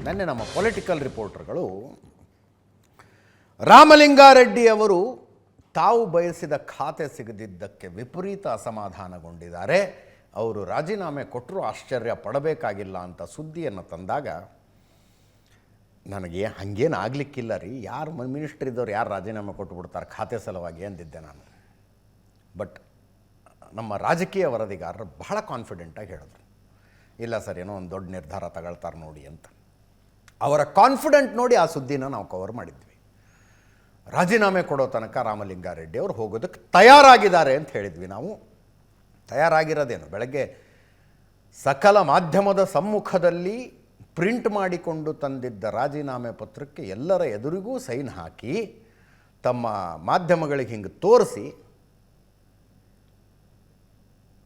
ನೆನ್ನೆ ನಮ್ಮ ಪೊಲಿಟಿಕಲ್ ರಿಪೋರ್ಟರ್ಗಳು ರಾಮಲಿಂಗಾರೆಡ್ಡಿ ಅವರು ತಾವು ಬಯಸಿದ ಖಾತೆ ಸಿಗದಿದ್ದಕ್ಕೆ ವಿಪರೀತ ಅಸಮಾಧಾನಗೊಂಡಿದ್ದಾರೆ. ಅವರು ರಾಜೀನಾಮೆ ಕೊಟ್ಟರೂ ಆಶ್ಚರ್ಯ ಪಡಬೇಕಾಗಿಲ್ಲ ಅಂತ ಸುದ್ದಿಯನ್ನು ತಂದಾಗ ನನಗೆ ಹಾಗೇನು ಆಗಲಿಕ್ಕಿಲ್ಲ ರೀ, ಯಾರು ಮಿನಿಸ್ಟ್ರ್ ಇದ್ದವ್ರು ಯಾರು ರಾಜೀನಾಮೆ ಕೊಟ್ಟು ಬಿಡ್ತಾರೆ ಖಾತೆ ಸಲುವಾಗಿ ಅಂದಿದ್ದೆ ನಾನು. ಬಟ್ ನಮ್ಮ ರಾಜಕೀಯ ವರದಿಗಾರರು ಬಹಳ ಕಾನ್ಫಿಡೆಂಟಾಗಿ ಹೇಳಿದ್ರು, ಇಲ್ಲ ಸರ್ ಏನೋ ಒಂದು ದೊಡ್ಡ ನಿರ್ಧಾರ ತಗೊಳ್ತಾರೆ ನೋಡಿ ಅಂತ. ಅವರ ಕಾನ್ಫಿಡೆಂಟ್ ನೋಡಿ ಆ ಸುದ್ದಿನ ನಾವು ಕವರ್ ಮಾಡಿದ್ವಿ. ರಾಜೀನಾಮೆ ಕೊಡೋ ತನಕ ರಾಮಲಿಂಗಾರೆಡ್ಡಿ ಅವರು ಹೋಗೋದಕ್ಕೆ ತಯಾರಾಗಿದ್ದಾರೆ ಅಂತ ಹೇಳಿದ್ವಿ ನಾವು. ತಯಾರಾಗಿರೋದೇನು, ಬೆಳಗ್ಗೆ ಸಕಲ ಮಾಧ್ಯಮದ ಸಮ್ಮುಖದಲ್ಲಿ ಪ್ರಿಂಟ್ ಮಾಡಿಕೊಂಡು ತಂದಿದ್ದ ರಾಜೀನಾಮೆ ಪತ್ರಕ್ಕೆ ಎಲ್ಲರ ಎದುರಿಗೂ ಸೈನ್ ಹಾಕಿ ತಮ್ಮ ಮಾಧ್ಯಮಗಳಿಗೆ ಹಿಂಗೆ ತೋರಿಸಿ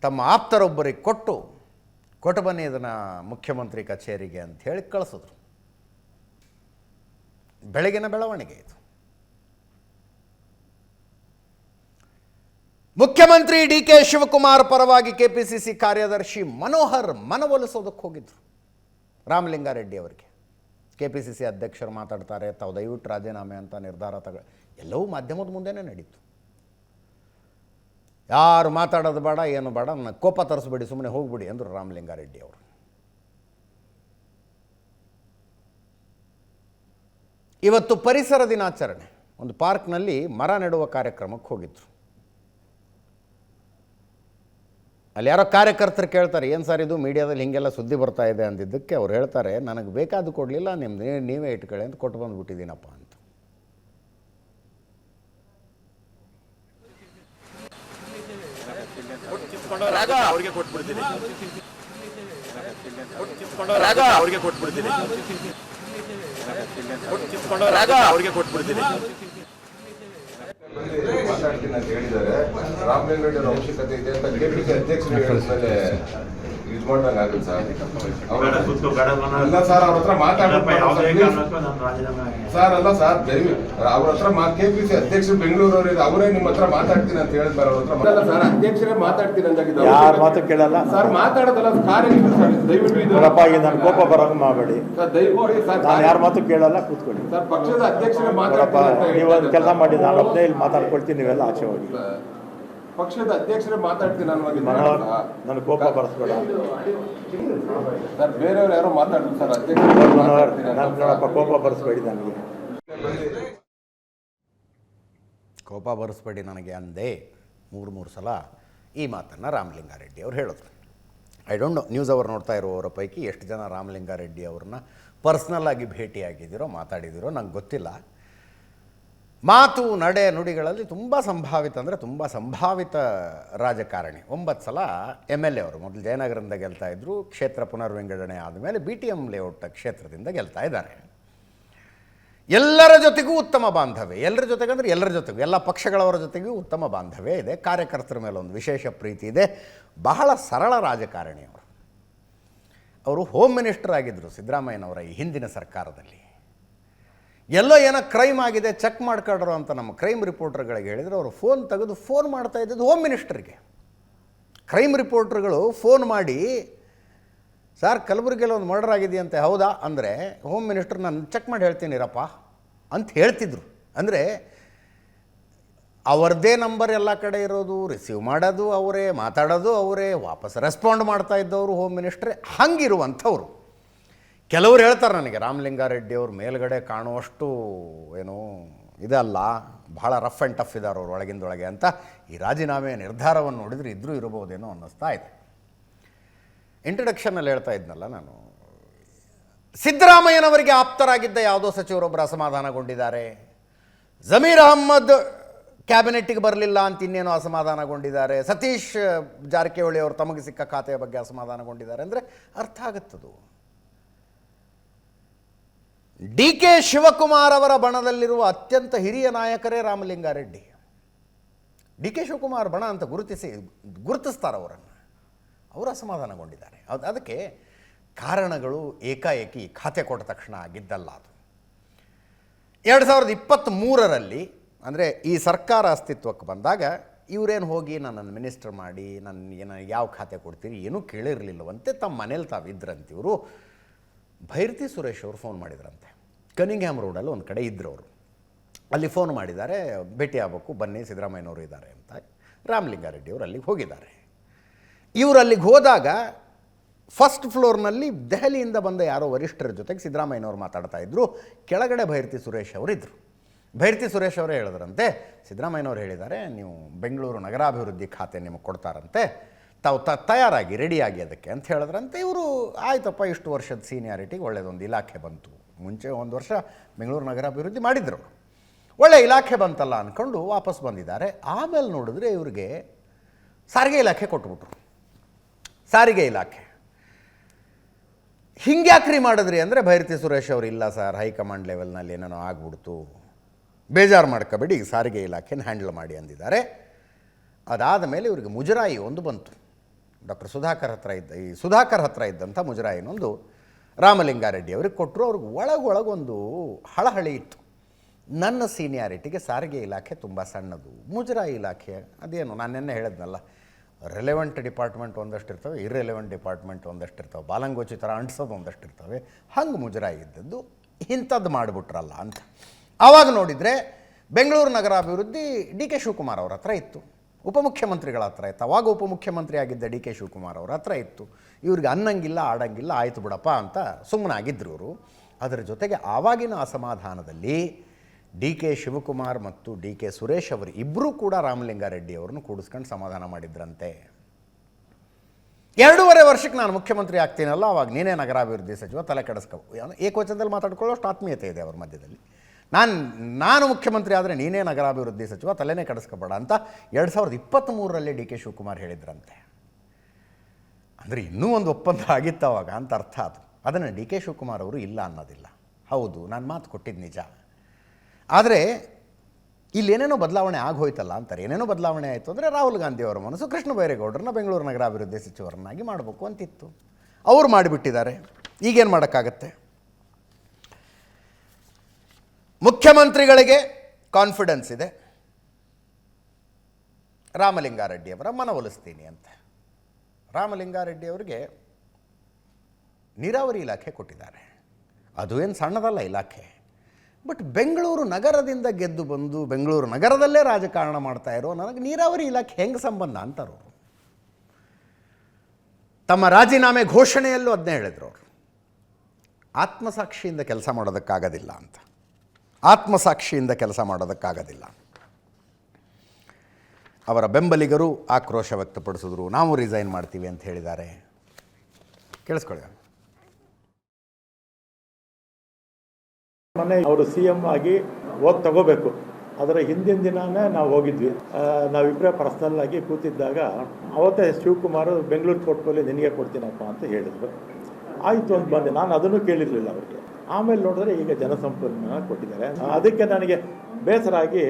ತಮ್ಮ ಆಪ್ತರೊಬ್ಬರಿಗೆ ಕೊಟ್ಟು ಬನ್ನಿ ಇದನ್ನು ಮುಖ್ಯಮಂತ್ರಿ ಕಚೇರಿಗೆ ಅಂತ ಹೇಳಿ ಕಳಿಸಿದ್ರು. ಬೆಳಗಿನ ಬೆಳವಣಿಗೆ ಇದು. ಮುಖ್ಯಮಂತ್ರಿ ಡಿ ಕೆ ಶಿವಕುಮಾರ್ ಪರವಾಗಿ ಕೆಪಿಸಿಸಿ ಕಾರ್ಯದರ್ಶಿ ಮನೋಹರ್ ಮನವೊಲಿಸೋದಕ್ಕೆ ಹೋಗಿದ್ರು ರಾಮಲಿಂಗಾರೆಡ್ಡಿ ಅವರಿಗೆ. ಕೆಪಿಸಿಸಿ ಅಧ್ಯಕ್ಷರು ಮಾತಾಡ್ತಾರೆ, ತಾವು ದಯವಿಟ್ಟು ರಾಜೀನಾಮೆ ಅಂತ ನಿರ್ಧಾರ ಎಲ್ಲವೂ ಮಾಧ್ಯಮದ ಮುಂದೆನೇ ನಡೀತು. ಯಾರು ಮಾತಾಡೋದು ಬೇಡ, ಏನು ಬೇಡ, ನನ್ನ ಕೋಪ ತರಿಸ್ಬೇಡಿ, ಸುಮ್ಮನೆ ಹೋಗ್ಬಿಡಿ ಅಂದರು ರಾಮಲಿಂಗಾರೆಡ್ಡಿ ಅವರು. ಇವತ್ತು ಪರಿಸರ ದಿನಾಚರಣೆ, ಒಂದು ಪಾರ್ಕ್ನಲ್ಲಿ ಮರ ನೆಡುವ ಕಾರ್ಯಕ್ರಮಕ್ಕೆ ಹೋಗಿದ್ರು. ಅಲ್ಲಿ ಯಾರೋ ಕಾರ್ಯಕರ್ತರು ಕೇಳ್ತಾರೆ, ಏನು ಸರ್ ಇದು ಮೀಡಿಯಾದಲ್ಲಿ ಹೀಗೆಲ್ಲ ಸುದ್ದಿ ಬರ್ತಾ ಇದೆ ಅಂದಿದ್ದಕ್ಕೆ ಅವ್ರು ಹೇಳ್ತಾರೆ, ನನಗೆ ಬೇಕಾದ್ದು ಕೊಡಲಿಲ್ಲ, ನೀವೇ ಇಟ್ಕೊಳ್ಳಿ ಅಂತ ಕೊಟ್ಟು ಬಂದುಬಿಟ್ಟಿದ್ದೀನಪ್ಪ ಅಂತ. ಅವ್ರಿಗೆ ಕೊಟ್ಬಿಡ್ತೀನಿ. ಮಾತಾಡ್ತೀನಿ ಅಂತ ಹೇಳಿದ್ದಾರೆ. ರಾಮಲಿಂಗಾರೆಡ್ಡಿ ಅವರ ಅವಶ್ಯಕತೆ ಇದೆ ಅಂತ ಕೆಪಿಸಿ ಅಧ್ಯಕ್ಷರು ಹೇಳಿದ್ಮೇಲೆ ಇದು ಮಾಡ್ದಂಗೆ ಆಗುತ್ತೆ ಸರ್. ಅಲ್ಲ ಸರ್, ಅವ್ರ ಹತ್ರ ಸರ್ ಅಲ್ಲ ಸರ್, ಅವ್ರ ಹತ್ರ ಕೆಪಿಸಿ ಅಧ್ಯಕ್ಷರು ಬೆಂಗಳೂರವ್ರಿಗೆ ಅವರೇ ನಿಮ್ಮ ಹತ್ರ ಮಾತಾಡ್ತೀನಿ ಅಂತ ಹೇಳಿದ್ಮೇಲೆ ಅವ್ರ ಹತ್ರ ಸರ್ ಅಧ್ಯಕ್ಷರೇ ಮಾತಾಡ್ತೀನಿ ಅಂತ ಯಾರು ಮಾತು ಕೇಳಲ್ಲ ಸರ್. ಮಾತಾಡೋದಲ್ಲ ಕಾರ್ಯ ದಯವಿಟ್ಟು ಇದು ನನ್ನ ಕೋಪ ಬರೋದು ಮಾಡಬೇಡಿ ಸರ್, ದಯವಿಟ್ಟು ಸರ್ ನಾನು ಯಾರ ಮಾತು ಕೇಳಲ್ಲ, ಕೂತ್ಕೊಳ್ಳಿ ಸರ್. ಪಕ್ಷದ ಅಧ್ಯಕ್ಷರೇ ಮಾತಾಡ್ತೀನಿ. ನೀವು ಒಂದು ಕೆಲಸ ಮಾಡಿ, ನಾನು ಒಬ್ಬನೇ ಇಲ್ಲಿ ಮಾತಾಡ್ಕೊಳ್ತೀನಿ, ನೀವೆಲ್ಲ ಆಚೆ ಹೋಗಿ. ಪಕ್ಷದ ಅಧ್ಯಕ್ಷರೇ ಮಾತಾಡ್ತೀನಿ ನನ್ನ ಕೋಪ ಬರೆಸ್ಬೇಡ ಸರ್. ಬೇರೆಯವ್ರು ಯಾರೋ ಮಾತಾಡ್ತೀನಿ ಸರ್, ಅಧ್ಯಕ್ಷ ನೋಡಪ್ಪ, ಕೋಪ ಬರೆಸ್ಬೇಡಿ ನನಗೆ, ಕೋಪ ಬರೆಸ್ಬೇಡಿ ನನಗೆ ಅಂದೆ ಮೂರು ಸಲ ಈ ಮಾತನ್ನು ರಾಮಲಿಂಗಾರೆಡ್ಡಿ ಅವರು ಹೇಳಿದ್ರು. ಐ ಡೋಂಟ್ ನೋ, ನ್ಯೂಸ್ ಅವರು ನೋಡ್ತಾ ಇರುವವರ ಪೈಕಿ ಎಷ್ಟು ಜನ ರಾಮಲಿಂಗಾರೆಡ್ಡಿ ಅವ್ರನ್ನ ಪರ್ಸ್ನಲ್ಲಾಗಿ ಭೇಟಿಯಾಗಿದ್ದೀರೋ ಮಾತಾಡಿದ್ದೀರೋ ನಂಗೆ ಗೊತ್ತಿಲ್ಲ. ಮಾತು ನಡೆ ನುಡಿಗಳಲ್ಲಿ ತುಂಬ ಸಂಭಾವಿತ ಅಂದರೆ ತುಂಬ ಸಂಭಾವಿತ ರಾಜಕಾರಣಿ. 9 ಸಲ MLA ಅವರು. ಮೊದಲು ಜಯನಗರದಿಂದ ಗೆಲ್ತಾ ಇದ್ದರು, ಕ್ಷೇತ್ರ ಪುನರ್ವಿಂಗಡಣೆ ಆದಮೇಲೆ BTM ಲೇಔಟ್ ಕ್ಷೇತ್ರದಿಂದ ಗೆಲ್ತಾ ಇದ್ದಾರೆ. ಎಲ್ಲರ ಜೊತೆಗೂ ಉತ್ತಮ ಬಾಂಧವ್ಯ, ಎಲ್ಲರ ಜೊತೆಗಂದರೆ ಎಲ್ಲರ ಜೊತೆಗೂ, ಎಲ್ಲ ಪಕ್ಷಗಳವರ ಜೊತೆಗೂ ಉತ್ತಮ ಬಾಂಧವ್ಯ ಇದೆ. ಕಾರ್ಯಕರ್ತರ ಮೇಲೆ ಒಂದು ವಿಶೇಷ ಪ್ರೀತಿ ಇದೆ. ಬಹಳ ಸರಳ ರಾಜಕಾರಣಿ ಅವರು. ಅವರು ಹೋಮ್ ಮಿನಿಸ್ಟರ್ ಆಗಿದ್ದರು ಸಿದ್ದರಾಮಯ್ಯನವರ ಈ ಹಿಂದಿನ ಸರ್ಕಾರದಲ್ಲಿ. ಎಲ್ಲೋ ಏನೋ ಕ್ರೈಮ್ ಆಗಿದೆ, ಚೆಕ್ ಮಾಡ್ಕೊಳ್ರು ಅಂತ ನಮ್ಮ ಕ್ರೈಮ್ ರಿಪೋರ್ಟರ್ಗಳಿಗೆ ಹೇಳಿದರೆ ಅವರು ಫೋನ್ ತೆಗೆದು ಫೋನ್ ಮಾಡ್ತಾ ಇದ್ದಿದ್ದು ಹೋಮ್ ಮಿನಿಸ್ಟರ್ಗೆ. ಕ್ರೈಮ್ ರಿಪೋರ್ಟರ್ಗಳು ಫೋನ್ ಮಾಡಿ, ಸರ್ ಕಲಬುರಗಿಯಲ್ಲಿ ಒಂದು ಮರ್ಡರ್ ಆಗಿದೆಯಂತೆ, ಹೌದಾ ಅಂದರೆ ಹೋಮ್ ಮಿನಿಸ್ಟರ್ ನಾನು ಚೆಕ್ ಮಾಡಿ ಹೇಳ್ತೀನಿರಪ್ಪ ಅಂತ ಹೇಳ್ತಿದ್ರು. ಅಂದರೆ ಅವ್ರದ್ದೇ ನಂಬರ್ ಎಲ್ಲ ಕಡೆ ಇರೋದು, ರಿಸೀವ್ ಮಾಡೋದು ಅವರೇ, ಮಾತಾಡೋದು ಅವರೇ, ವಾಪಸ್ ರೆಸ್ಪಾಂಡ್ ಮಾಡ್ತಾ ಇದ್ದವರು ಹೋಮ್ ಮಿನಿಸ್ಟ್ರೇ. ಹಂಗಿರುವಂಥವ್ರು. ಕೆಲವರು ಹೇಳ್ತಾರೆ ನನಗೆ, ರಾಮಲಿಂಗಾರೆಡ್ಡಿ ಅವ್ರ ಮೇಲ್ಗಡೆ ಕಾಣುವಷ್ಟು ಏನೋ ಇದಲ್ಲ, ಬಹಳ ರಫ್ ಆ್ಯಂಡ್ ಟಫ್ ಇದ್ದಾರೆ ಅವ್ರು ಒಳಗಿಂದೊಳಗೆ ಅಂತ. ಈ ರಾಜೀನಾಮೆಯ ನಿರ್ಧಾರವನ್ನು ನೋಡಿದರೆ ಇದ್ರೂ ಇರಬಹುದೇನೋ ಅನ್ನಿಸ್ತಾ ಇದೆ. ಇಂಟ್ರಡಕ್ಷನಲ್ಲಿ ಹೇಳ್ತಾ ಇದ್ನಲ್ಲ ನಾನು, ಸಿದ್ದರಾಮಯ್ಯನವರಿಗೆ ಆಪ್ತರಾಗಿದ್ದ ಯಾವುದೋ ಸಚಿವರೊಬ್ಬರು ಅಸಮಾಧಾನಗೊಂಡಿದ್ದಾರೆ, ಜಮೀರ್ ಅಹಮ್ಮದ್ ಕ್ಯಾಬಿನೆಟ್ಟಿಗೆ ಬರಲಿಲ್ಲ ಅಂತ ಇನ್ನೇನೋ ಅಸಮಾಧಾನಗೊಂಡಿದ್ದಾರೆ, ಸತೀಶ್ ಜಾರಕಿಹೊಳಿ ಅವರು ತಮಗೆ ಸಿಕ್ಕ ಖಾತೆಯ ಬಗ್ಗೆ ಅಸಮಾಧಾನಗೊಂಡಿದ್ದಾರೆ ಅಂದರೆ ಅರ್ಥ ಆಗುತ್ತದು. ಡಿ ಕೆ ಶಿವಕುಮಾರ್ ಅವರ ಬಣದಲ್ಲಿರುವ ಅತ್ಯಂತ ಹಿರಿಯ ನಾಯಕರೇ ರಾಮಲಿಂಗಾರೆಡ್ಡಿ. ಡಿ ಕೆ ಶಿವಕುಮಾರ್ ಬಣ ಅಂತ ಗುರುತಿಸ್ತಾರೆ ಅವರನ್ನು. ಅವರು ಅಸಮಾಧಾನಗೊಂಡಿದ್ದಾರೆ. ಅದಕ್ಕೆ ಕಾರಣಗಳು ಏಕಾಏಕಿ ಖಾತೆ ಕೊಟ್ಟ ತಕ್ಷಣ ಆಗಿದ್ದಲ್ಲ. ಅದು 2023ರಲ್ಲಿ ಅಂದರೆ ಈ ಸರ್ಕಾರ ಅಸ್ತಿತ್ವಕ್ಕೆ ಬಂದಾಗ ಇವರೇನು ಹೋಗಿ ನನ್ನನ್ನು ಮಿನಿಸ್ಟರ್ ಮಾಡಿ ನನಗೆ ಯಾವ ಖಾತೆ ಕೊಡ್ತೀರಿ ಏನೂ ಕೇಳಿರಲಿಲ್ಲವಂತೆ. ತಮ್ಮ ಮನೇಲಿ ತಾವಿದ್ರಂತೆ ಇವರು. ಭೈರತಿ ಸುರೇಶ್ ಅವರು ಫೋನ್ ಮಾಡಿದ್ರಂತೆ. ಕನಿಂಗ್ಹ್ಯಾಮ್ ರೋಡಲ್ಲಿ ಒಂದು ಕಡೆ ಇದ್ದರು ಅವರು. ಅಲ್ಲಿ ಫೋನ್ ಮಾಡಿದ್ದಾರೆ, ಭೇಟಿ ಆಗಬೇಕು ಬನ್ನಿ ಸಿದ್ದರಾಮಯ್ಯನವರು ಇದ್ದಾರೆ ಅಂತ. ರಾಮಲಿಂಗಾರೆಡ್ಡಿ ಅವರು ಅಲ್ಲಿಗೆ ಹೋಗಿದ್ದಾರೆ. ಇವರು ಅಲ್ಲಿಗೆ ಹೋದಾಗ ಫಸ್ಟ್ ಫ್ಲೋರ್ನಲ್ಲಿ ದೆಹಲಿಯಿಂದ ಬಂದ ಯಾರೋ ವರಿಷ್ಠರ ಜೊತೆಗೆ ಸಿದ್ದರಾಮಯ್ಯನವರು ಮಾತಾಡ್ತಾ ಇದ್ದರು. ಕೆಳಗಡೆ ಭೈರತಿ ಸುರೇಶ್ ಅವರಿದ್ದರು. ಭೈರತಿ ಸುರೇಶ್ ಅವರೇ ಹೇಳಿದ್ರಂತೆ, ಸಿದ್ದರಾಮಯ್ಯನವರು ಹೇಳಿದ್ದಾರೆ ನೀವು ಬೆಂಗಳೂರು ನಗರಾಭಿವೃದ್ಧಿ ಖಾತೆ ನಿಮಗೆ ಕೊಡ್ತಾರಂತೆ, ತಾವು ತಯಾರಾಗಿ ರೆಡಿಯಾಗಿ ಅದಕ್ಕೆ ಅಂತ ಹೇಳಿದ್ರಂತೆ. ಇವರು ಆಯ್ತಪ್ಪ, ಇಷ್ಟು ವರ್ಷದ ಸೀನಿಯಾರಿಟಿಗೆ ಒಳ್ಳೆಯದೊಂದು ಇಲಾಖೆ ಬಂತು. ಮುಂಚೆ 1 ವರ್ಷ ಬೆಂಗಳೂರು ನಗರಾಭಿವೃದ್ಧಿ ಮಾಡಿದರು, ಒಳ್ಳೆ ಇಲಾಖೆ ಬಂತಲ್ಲ ಅಂದ್ಕೊಂಡು ವಾಪಸ್ ಬಂದಿದ್ದಾರೆ. ಆಮೇಲೆ ನೋಡಿದ್ರೆ ಇವ್ರಿಗೆ ಸಾರಿಗೆ ಇಲಾಖೆ ಕೊಟ್ಬಿಟ್ರು. ಸಾರಿಗೆ ಇಲಾಖೆ ಹಿಂಗ್ಯಾಕ್ರಿ ಮಾಡಿದ್ರಿ ಅಂದರೆ ಭೈರತಿ ಸುರೇಶ್ ಅವರು, ಇಲ್ಲ ಸರ್ ಹೈಕಮಾಂಡ್ ಲೆವೆಲ್ನಲ್ಲಿ ಏನೇನೋ ಆಗ್ಬಿಡ್ತು, ಬೇಜಾರು ಮಾಡ್ಕೋಬೇಡಿ, ಈಗ ಸಾರಿಗೆ ಇಲಾಖೆನ ಹ್ಯಾಂಡಲ್ ಮಾಡಿ ಅಂದಿದ್ದಾರೆ. ಅದಾದ ಮೇಲೆ ಇವರಿಗೆ ಮುಜರಾಯಿ ಒಂದು ಬಂತು. ಡಾಕ್ಟರ್ ಸುಧಾಕರ್ ಹತ್ರ ಇದ್ದಂಥ ಮುಜರಾಯಿನೊಂದು ರಾಮಲಿಂಗಾರೆಡ್ಡಿ ಅವ್ರಿಗೆ ಕೊಟ್ಟರು. ಅವ್ರಿಗೆ ಒಳಗೊಳಗೊಂದು ಹಳಹಳಿ ಇತ್ತು. ನನ್ನ ಸೀನಿಯಾರಿಟಿಗೆ ಸಾರಿಗೆ ಇಲಾಖೆ ತುಂಬ ಸಣ್ಣದು, ಮುಜರಾಯಿ ಇಲಾಖೆ ಅದೇನು ನಾನು ನೆನ್ನೆ ಹೇಳಿದ್ನಲ್ಲ, ರೆಲೆವೆಂಟ್ ಡಿಪಾರ್ಟ್ಮೆಂಟ್ ಒಂದಷ್ಟು ಇರ್ತವೆ, ಇರ್ರೆಲೆವೆಂಟ್ ಡಿಪಾರ್ಟ್ಮೆಂಟ್ ಒಂದಷ್ಟು ಇರ್ತವೆ, ಬಾಲಂಗೋಚಿ ಥರ ಅಂಟಿಸೋದು ಒಂದಷ್ಟು ಇರ್ತವೆ, ಹಂಗೆ ಮುಜರಾಯಿ ಇದ್ದದ್ದು ಇಂಥದ್ದು ಮಾಡಿಬಿಟ್ರಲ್ಲ ಅಂತ. ಆವಾಗ ನೋಡಿದರೆ ಬೆಂಗಳೂರು ನಗರಾಭಿವೃದ್ಧಿ ಡಿ ಕೆ ಶಿವಕುಮಾರ್ ಅವ್ರ ಹತ್ರ ಇತ್ತು, ಉಪಮುಖ್ಯಮಂತ್ರಿಗಳ ಹತ್ರ ಇತ್ತು. ಅವಾಗ ಉಪಮುಖ್ಯಮಂತ್ರಿ ಆಗಿದ್ದ ಡಿ ಕೆ ಶಿವಕುಮಾರ್ ಅವ್ರ ಹತ್ರ ಇತ್ತು. ಇವ್ರಿಗೆ ಅನ್ನಂಗಿಲ್ಲ ಆಡಂಗಿಲ್ಲ, ಆಯಿತು ಬಿಡಪ್ಪ ಅಂತ ಸುಮ್ಮನಾಗಿದ್ದರು ಇವರು. ಅದರ ಜೊತೆಗೆ ಆವಾಗಿನ ಅಸಮಾಧಾನದಲ್ಲಿ ಡಿ ಕೆ ಶಿವಕುಮಾರ್ ಮತ್ತು ಡಿ ಕೆ ಸುರೇಶ್ ಅವರು ಇಬ್ಬರೂ ಕೂಡ ರಾಮಲಿಂಗಾರೆಡ್ಡಿ ಅವರನ್ನು ಕೂಡಿಸ್ಕೊಂಡು ಸಮಾಧಾನ ಮಾಡಿದ್ರಂತೆ. 2.5 ವರ್ಷಕ್ಕೆ ನಾನು ಮುಖ್ಯಮಂತ್ರಿ ಆಗ್ತೀನಲ್ಲ, ಅವಾಗ ನೀನೇ ನಗರಾಭಿವೃದ್ಧಿ ಸಚಿವ, ತಲೆ ಕೆಡಿಸ್ಕೊ, ಏಕವಚನದಲ್ಲಿ ಮಾತಾಡ್ಕೊಳ್ಳೋಷ್ಟು ಆತ್ಮೀಯತೆ ಇದೆ ಅವ್ರ ಮಧ್ಯದಲ್ಲಿ. ನಾನು ಮುಖ್ಯಮಂತ್ರಿ ಆದರೆ ನೀನೇ ನಗರಾಭಿವೃದ್ಧಿ ಸಚಿವ, ತಲೆನೇ ಕೆಡಿಸ್ಕೋಬೇಡ ಅಂತ 2023ರಲ್ಲಿ ಡಿ ಕೆ ಶಿವಕುಮಾರ್ ಹೇಳಿದ್ರಂತೆ. ಅಂದರೆ ಇನ್ನೂ ಒಂದು ಒಪ್ಪಂದ ಆಗಿತ್ತು ಅವಾಗ ಅಂತ ಅರ್ಥ. ಅದನ್ನು ಡಿ ಕೆ ಶಿವಕುಮಾರ್ ಅವರು ಇಲ್ಲ ಅನ್ನೋದಿಲ್ಲ. ಹೌದು, ನಾನು ಮಾತು ಕೊಟ್ಟಿದ್ದು ನಿಜ, ಆದರೆ ಇಲ್ಲೇನೇನೋ ಬದಲಾವಣೆ ಆಗೋಯ್ತಲ್ಲ ಅಂತಾರೆ. ಏನೇನೋ ಬದಲಾವಣೆ ಆಯಿತು ಅಂದರೆ ರಾಹುಲ್ ಗಾಂಧಿ ಅವರ ಮನಸ್ಸು ಕೃಷ್ಣ ಬೈರೇಗೌಡರನ್ನ ಬೆಂಗಳೂರು ನಗರಾಭಿವೃದ್ಧಿ ಸಚಿವರನ್ನಾಗಿ ಮಾಡಬೇಕು ಅಂತಿತ್ತು. ಅವರು ಮಾಡಿಬಿಟ್ಟಿದ್ದಾರೆ. ಈಗೇನು ಮಾಡೋಕ್ಕಾಗತ್ತೆ? ಮುಖ್ಯಮಂತ್ರಿಗಳಿಗೆ ಕಾನ್ಫಿಡೆನ್ಸ್ ಇದೆ, ರಾಮಲಿಂಗಾರೆಡ್ಡಿಯವರ ಮನವೊಲಿಸ್ತೀನಿ ಅಂತ. ರಾಮಲಿಂಗಾರೆಡ್ಡಿ ಅವರಿಗೆ ನೀರಾವರಿ ಇಲಾಖೆ ಕೊಟ್ಟಿದ್ದಾರೆ. ಅದು ಏನು ಸಣ್ಣದಲ್ಲ ಇಲಾಖೆ. ಬಟ್ ಬೆಂಗಳೂರು ನಗರದಿಂದ ಗೆದ್ದು ಬಂದು ಬೆಂಗಳೂರು ನಗರದಲ್ಲೇ ರಾಜಕಾರಣ ಮಾಡ್ತಾ ಇರೋ ನನಗೆ ನೀರಾವರಿ ಇಲಾಖೆ ಹೆಂಗೆ ಸಂಬಂಧ ಅಂತಾರವರು. ತಮ್ಮ ರಾಜೀನಾಮೆ ಘೋಷಣೆಯಲ್ಲೂ ಅದನ್ನೇ ಹೇಳಿದ್ರು ಅವರು. ಆತ್ಮಸಾಕ್ಷಿಯಿಂದ ಕೆಲಸ ಮಾಡೋದಕ್ಕಾಗೋದಿಲ್ಲ ಅಂತ. ಆತ್ಮಸಾಕ್ಷಿಯಿಂದ ಕೆಲಸ ಮಾಡೋದಕ್ಕಾಗೋದಿಲ್ಲ. ಅವರ ಬೆಂಬಲಿಗರು ಆಕ್ರೋಶ ವ್ಯಕ್ತಪಡಿಸಿದ್ರು, ನಾವು ರಿಸೈನ್ ಮಾಡ್ತೀವಿ ಅಂತ ಹೇಳಿದ್ದಾರೆ. ಕೇಳಿಸ್ಕೊಳ್ಳಿ. ಮೊನ್ನೆ ಅವರು CM ಆಗಿ ಹೋಗಿ ತಗೋಬೇಕು, ಅದರ ಹಿಂದಿನ ದಿನಾನೇ ನಾವು ಹೋಗಿದ್ವಿ. ನಾವಿಬ್ಬರೇ ಪರ್ಸನಲ್ ಆಗಿ ಕೂತಿದ್ದಾಗ ಅವತ್ತೇ ಶಿವಕುಮಾರ್ ಬೆಂಗಳೂರು ಪೋರ್ಟ್ಫೋಲಿಯೋ ನಿನಗೆ ಕೊಡ್ತೀನಪ್ಪ ಅಂತ ಹೇಳಿದ್ರು. ಆಯಿತು ಅಂತ ಬಂದೆ. ನಾನು ಅದನ್ನು ಕೇಳಿರಲಿಲ್ಲ ಅವರಿಗೆ. ಆಮೇಲೆ ನೋಡಿದ್ರೆ ಈಗ ಜನಸಂಪನ್ಮೂಲ ಕೊಟ್ಟಿದ್ದಾರೆ. ಅದಕ್ಕೆ ನನಗೆ ಬೇಸರ ಆಗಿ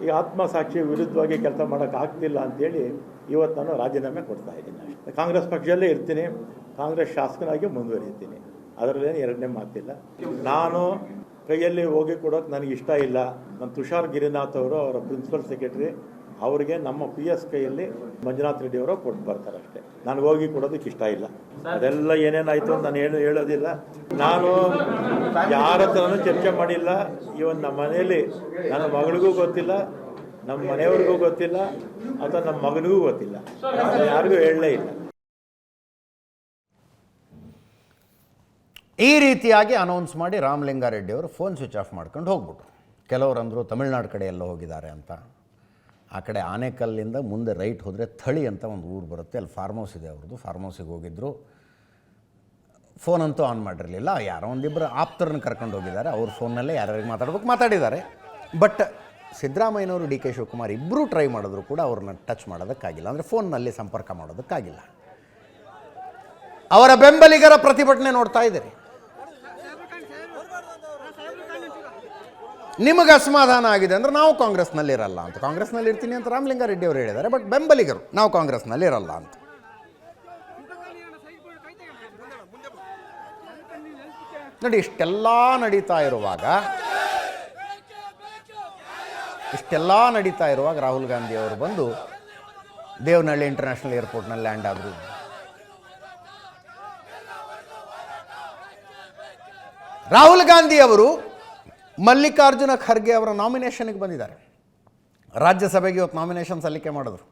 ಈಗ ಆತ್ಮಸಾಕ್ಷಿ ವಿರುದ್ಧವಾಗಿ ಕೆಲಸ ಮಾಡೋಕ್ಕಾಗ್ತಿಲ್ಲ ಅಂತೇಳಿ ಇವತ್ತು ನಾನು ರಾಜೀನಾಮೆ ಕೊಡ್ತಾ ಇದ್ದೀನಿ. ಕಾಂಗ್ರೆಸ್ ಪಕ್ಷದಲ್ಲೇ ಇರ್ತೀನಿ, ಕಾಂಗ್ರೆಸ್ ಶಾಸಕನಾಗಿ ಮುಂದುವರಿತೀನಿ, ಅದರಲ್ಲೇನು ಎರಡನೇ ಮಾತಿಲ್ಲ. ನಾನು ಕೈಯಲ್ಲಿ ಹೋಗಿ ಕೊಡೋಕೆ ನನಗೆ ಇಷ್ಟ ಇಲ್ಲ. ನಾನು ತುಷಾರ್ ಗಿರಿನಾಥ್ ಅವರು, ಅವರ ಪ್ರಿನ್ಸಿಪಲ್ ಸೆಕ್ರೆಟರಿ, ಅವರಿಗೆ ನಮ್ಮ PS ಕೈಯಲ್ಲಿ ಮಂಜುನಾಥ್ ರೆಡ್ಡಿ ಅವರು ಕೊಟ್ಟು ಬರ್ತಾರೆ ಅಷ್ಟೇ. ನನಗೆ ಹೋಗಿ ಕೊಡೋದಕ್ಕೆ ಇಷ್ಟ ಇಲ್ಲ. ಅದೆಲ್ಲ ಏನೇನಾಯಿತು ಅಂತ ನಾನು ಹೇಳೋದಿಲ್ಲ. ನಾನು ಯಾರ ಹತ್ರನೂ ಚರ್ಚೆ ಮಾಡಿಲ್ಲ. ಇವನ್ ನಮ್ಮ ಮನೆಯಲ್ಲಿ ನನ್ನ ಮಗಳಿಗೂ ಗೊತ್ತಿಲ್ಲ, ನಮ್ಮ ಮನೆಯವ್ರಿಗೂ ಗೊತ್ತಿಲ್ಲ, ಅಥವಾ ನಮ್ಮ ಮಗನಿಗೂ ಗೊತ್ತಿಲ್ಲ. ಯಾರಿಗೂ ಹೇಳಲೇ ಇಲ್ಲ. ಈ ರೀತಿಯಾಗಿ ಅನೌನ್ಸ್ ಮಾಡಿ ರಾಮಲಿಂಗಾರೆಡ್ಡಿ ಅವರು ಫೋನ್ ಸ್ವಿಚ್ ಆಫ್ ಮಾಡ್ಕೊಂಡು ಹೋಗ್ಬಿಟ್ರು. ಕೆಲವರು ಅಂದರು ತಮಿಳ್ನಾಡು ಕಡೆ ಎಲ್ಲ ಹೋಗಿದ್ದಾರೆ ಅಂತ. ಆ ಕಡೆ ಆನೇಕಲ್ಲಿಂದ ಮುಂದೆ ರೈಟ್ ಹೋದರೆ ಥಳಿ ಅಂತ ಒಂದು ಊರು ಬರುತ್ತೆ, ಅಲ್ಲಿ ಫಾರ್ಮ್ ಹೌಸ್ ಇದೆ ಅವ್ರದ್ದು. ಫಾರ್ಮ್ ಹೌಸಿಗೆ ಹೋಗಿದ್ದರು. ಫೋನಂತೂ ಆನ್ ಮಾಡಿರಲಿಲ್ಲ. ಯಾರೋ ಒಂದಿಬ್ಬರು ಆಪ್ತರನ್ನ ಕರ್ಕೊಂಡು ಹೋಗಿದ್ದಾರೆ. ಅವ್ರ ಫೋನ್ನಲ್ಲೇ ಯಾರ್ಯಾರಿಗೆ ಮಾತಾಡಿದ್ದಾರೆ. ಬಟ್ ಸಿದ್ದರಾಮಯ್ಯನವರು ಡಿ ಕೆ ಶಿವಕುಮಾರ್ ಇಬ್ಬರೂ ಟ್ರೈ ಮಾಡಿದ್ರು ಕೂಡ ಅವ್ರನ್ನ ಟಚ್ ಮಾಡೋದಕ್ಕಾಗಿಲ್ಲ. ಅಂದರೆ ಫೋನ್ನಲ್ಲಿ ಸಂಪರ್ಕ ಮಾಡೋದಕ್ಕಾಗಿಲ್ಲ. ಅವರ ಬೆಂಬಲಿಗರ ಪ್ರತಿಭಟನೆ ನೋಡ್ತಾ ಇದ್ದೀರಿ. ನಿಮಗೆ ಅಸಮಾಧಾನ ಆಗಿದೆ ಅಂದರೆ ನಾವು ಕಾಂಗ್ರೆಸ್ನಲ್ಲಿರಲ್ಲ ಅಂತ. ಕಾಂಗ್ರೆಸ್ನಲ್ಲಿ ಇರ್ತೀನಿ ಅಂತ ರಾಮಲಿಂಗಾರೆಡ್ಡಿ ಅವರು ಹೇಳಿದ್ದಾರೆ. ಬಟ್ ಬೆಂಬಲಿಗರು ನಾವು ಕಾಂಗ್ರೆಸ್ನಲ್ಲಿ ಇರಲ್ಲ ಅಂತ. ನೋಡಿ, ಇಷ್ಟೆಲ್ಲ ನಡೀತಾ ಇರುವಾಗ ರಾಹುಲ್ ಗಾಂಧಿ ಅವರು ಬಂದು ದೇವನಹಳ್ಳಿ ಇಂಟರ್ನ್ಯಾಷನಲ್ ಏರ್ಪೋರ್ಟ್ನಲ್ಲಿ ಲ್ಯಾಂಡ್ ಆದರು. ರಾಹುಲ್ ಗಾಂಧಿ ಅವರು ಮಲ್ಲಿಕಾರ್ಜುನ ಖರ್ಗೆ ಅವರ ನಾಮಿನೇಷನ್ಗೆ ಬಂದಿದ್ದಾರೆ. ರಾಜ್ಯಸಭೆಗೆ ಇವತ್ತು ನಾಮಿನೇಷನ್ ಸಲ್ಲಿಕೆ ಮಾಡಿದ್ರು.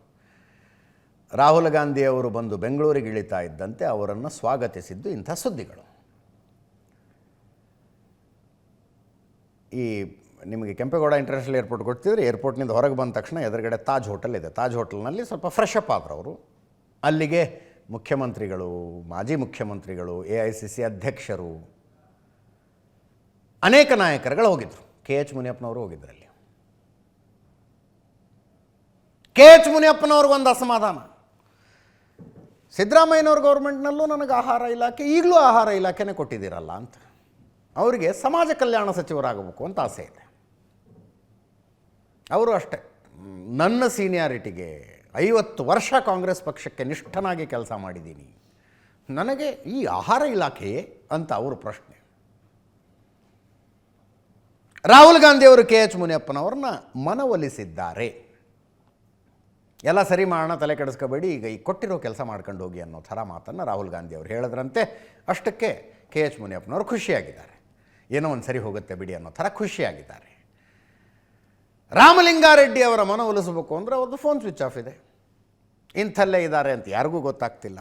ರಾಹುಲ್ ಗಾಂಧಿ ಅವರು ಬಂದು ಬೆಂಗಳೂರಿಗೆ ಇಳಿತಾ ಇದ್ದಂತೆ ಅವರನ್ನು ಸ್ವಾಗತಿಸಿದ್ದು ಇಂಥ ಸುದ್ದಿಗಳು. ಈ ನಿಮಗೆ ಕೆಂಪೇಗೌಡ ಇಂಟರ್ನ್ಯಾಷನಲ್ ಏರ್ಪೋರ್ಟ್ ಗೊತ್ತಿದ್ರೆ ಏರ್ಪೋರ್ಟ್ನಿಂದ ಹೊರಗೆ ಬಂದ ತಕ್ಷಣ ಎದುರುಗಡೆ ತಾಜ್ ಹೋಟೆಲ್ ಇದೆ. ತಾಜ್ ಹೋಟೆಲ್ನಲ್ಲಿ ಸ್ವಲ್ಪ ಫ್ರೆಶ್ ಅಪ್ ಆದರು ಅವರು. ಅಲ್ಲಿಗೆ ಮುಖ್ಯಮಂತ್ರಿಗಳು, ಮಾಜಿ ಮುಖ್ಯಮಂತ್ರಿಗಳು, AICC ಅಧ್ಯಕ್ಷರು, ಅನೇಕ ನಾಯಕರುಗಳು ಹೋಗಿದ್ದರು. KH ಮುನಿಯಪ್ಪನವರು ಹೋಗಿದ್ದರಲ್ಲಿ. KH ಮುನಿಯಪ್ಪನವ್ರಿಗೊಂದು ಅಸಮಾಧಾನ, ಸಿದ್ದರಾಮಯ್ಯನವ್ರ ಗೌರ್ಮೆಂಟ್ನಲ್ಲೂ ನನಗೆ ಆಹಾರ ಇಲಾಖೆ, ಈಗಲೂ ಆಹಾರ ಇಲಾಖೆನೇ ಕೊಟ್ಟಿದ್ದೀರಲ್ಲ ಅಂತ. ಅವರಿಗೆ ಸಮಾಜ ಕಲ್ಯಾಣ ಸಚಿವರಾಗಬೇಕು ಅಂತ ಆಸೆ ಇದೆ. ಅವರು ಅಷ್ಟೇ, ನನ್ನ ಸೀನಿಯಾರಿಟಿಗೆ 50 ವರ್ಷ ಕಾಂಗ್ರೆಸ್ ಪಕ್ಷಕ್ಕೆ ನಿಷ್ಠನಾಗಿ ಕೆಲಸ ಮಾಡಿದ್ದೀನಿ, ನನಗೆ ಈ ಆಹಾರ ಇಲಾಖೆಯೇ ಅಂತ ಅವರು ಪ್ರಶ್ನೆ. ರಾಹುಲ್ ಗಾಂಧಿಯವರು KH ಮುನಿಯಪ್ಪನವ್ರನ್ನ ಮನವೊಲಿಸಿದ್ದಾರೆ. ಎಲ್ಲ ಸರಿ ಮಾಡೋಣ, ತಲೆ ಕೆಡಿಸ್ಕೋಬೇಡಿ, ಈಗ ಈ ಕೊಟ್ಟಿರೋ ಕೆಲಸ ಮಾಡ್ಕೊಂಡು ಹೋಗಿ ಅನ್ನೋ ಥರ ಮಾತನ್ನು ರಾಹುಲ್ ಗಾಂಧಿ ಅವರು ಹೇಳಿದ್ರಂತೆ. ಅಷ್ಟಕ್ಕೆ KH ಮುನಿಯಪ್ಪನವರು ಖುಷಿಯಾಗಿದ್ದಾರೆ. ಏನೋ ಒಂದು ಸರಿ ಹೋಗುತ್ತೆ ಬಿಡಿ ಅನ್ನೋ ಥರ ಖುಷಿಯಾಗಿದ್ದಾರೆ. ರಾಮಲಿಂಗಾರೆಡ್ಡಿ ಅವರ ಮನವೊಲಿಸಬೇಕು ಅಂದರೆ ಅವ್ರದ್ದು ಫೋನ್ ಸ್ವಿಚ್ ಆಫ್ ಇದೆ. ಇಂಥಲ್ಲೇ ಇದ್ದಾರೆ ಅಂತ ಯಾರಿಗೂ ಗೊತ್ತಾಗ್ತಿಲ್ಲ.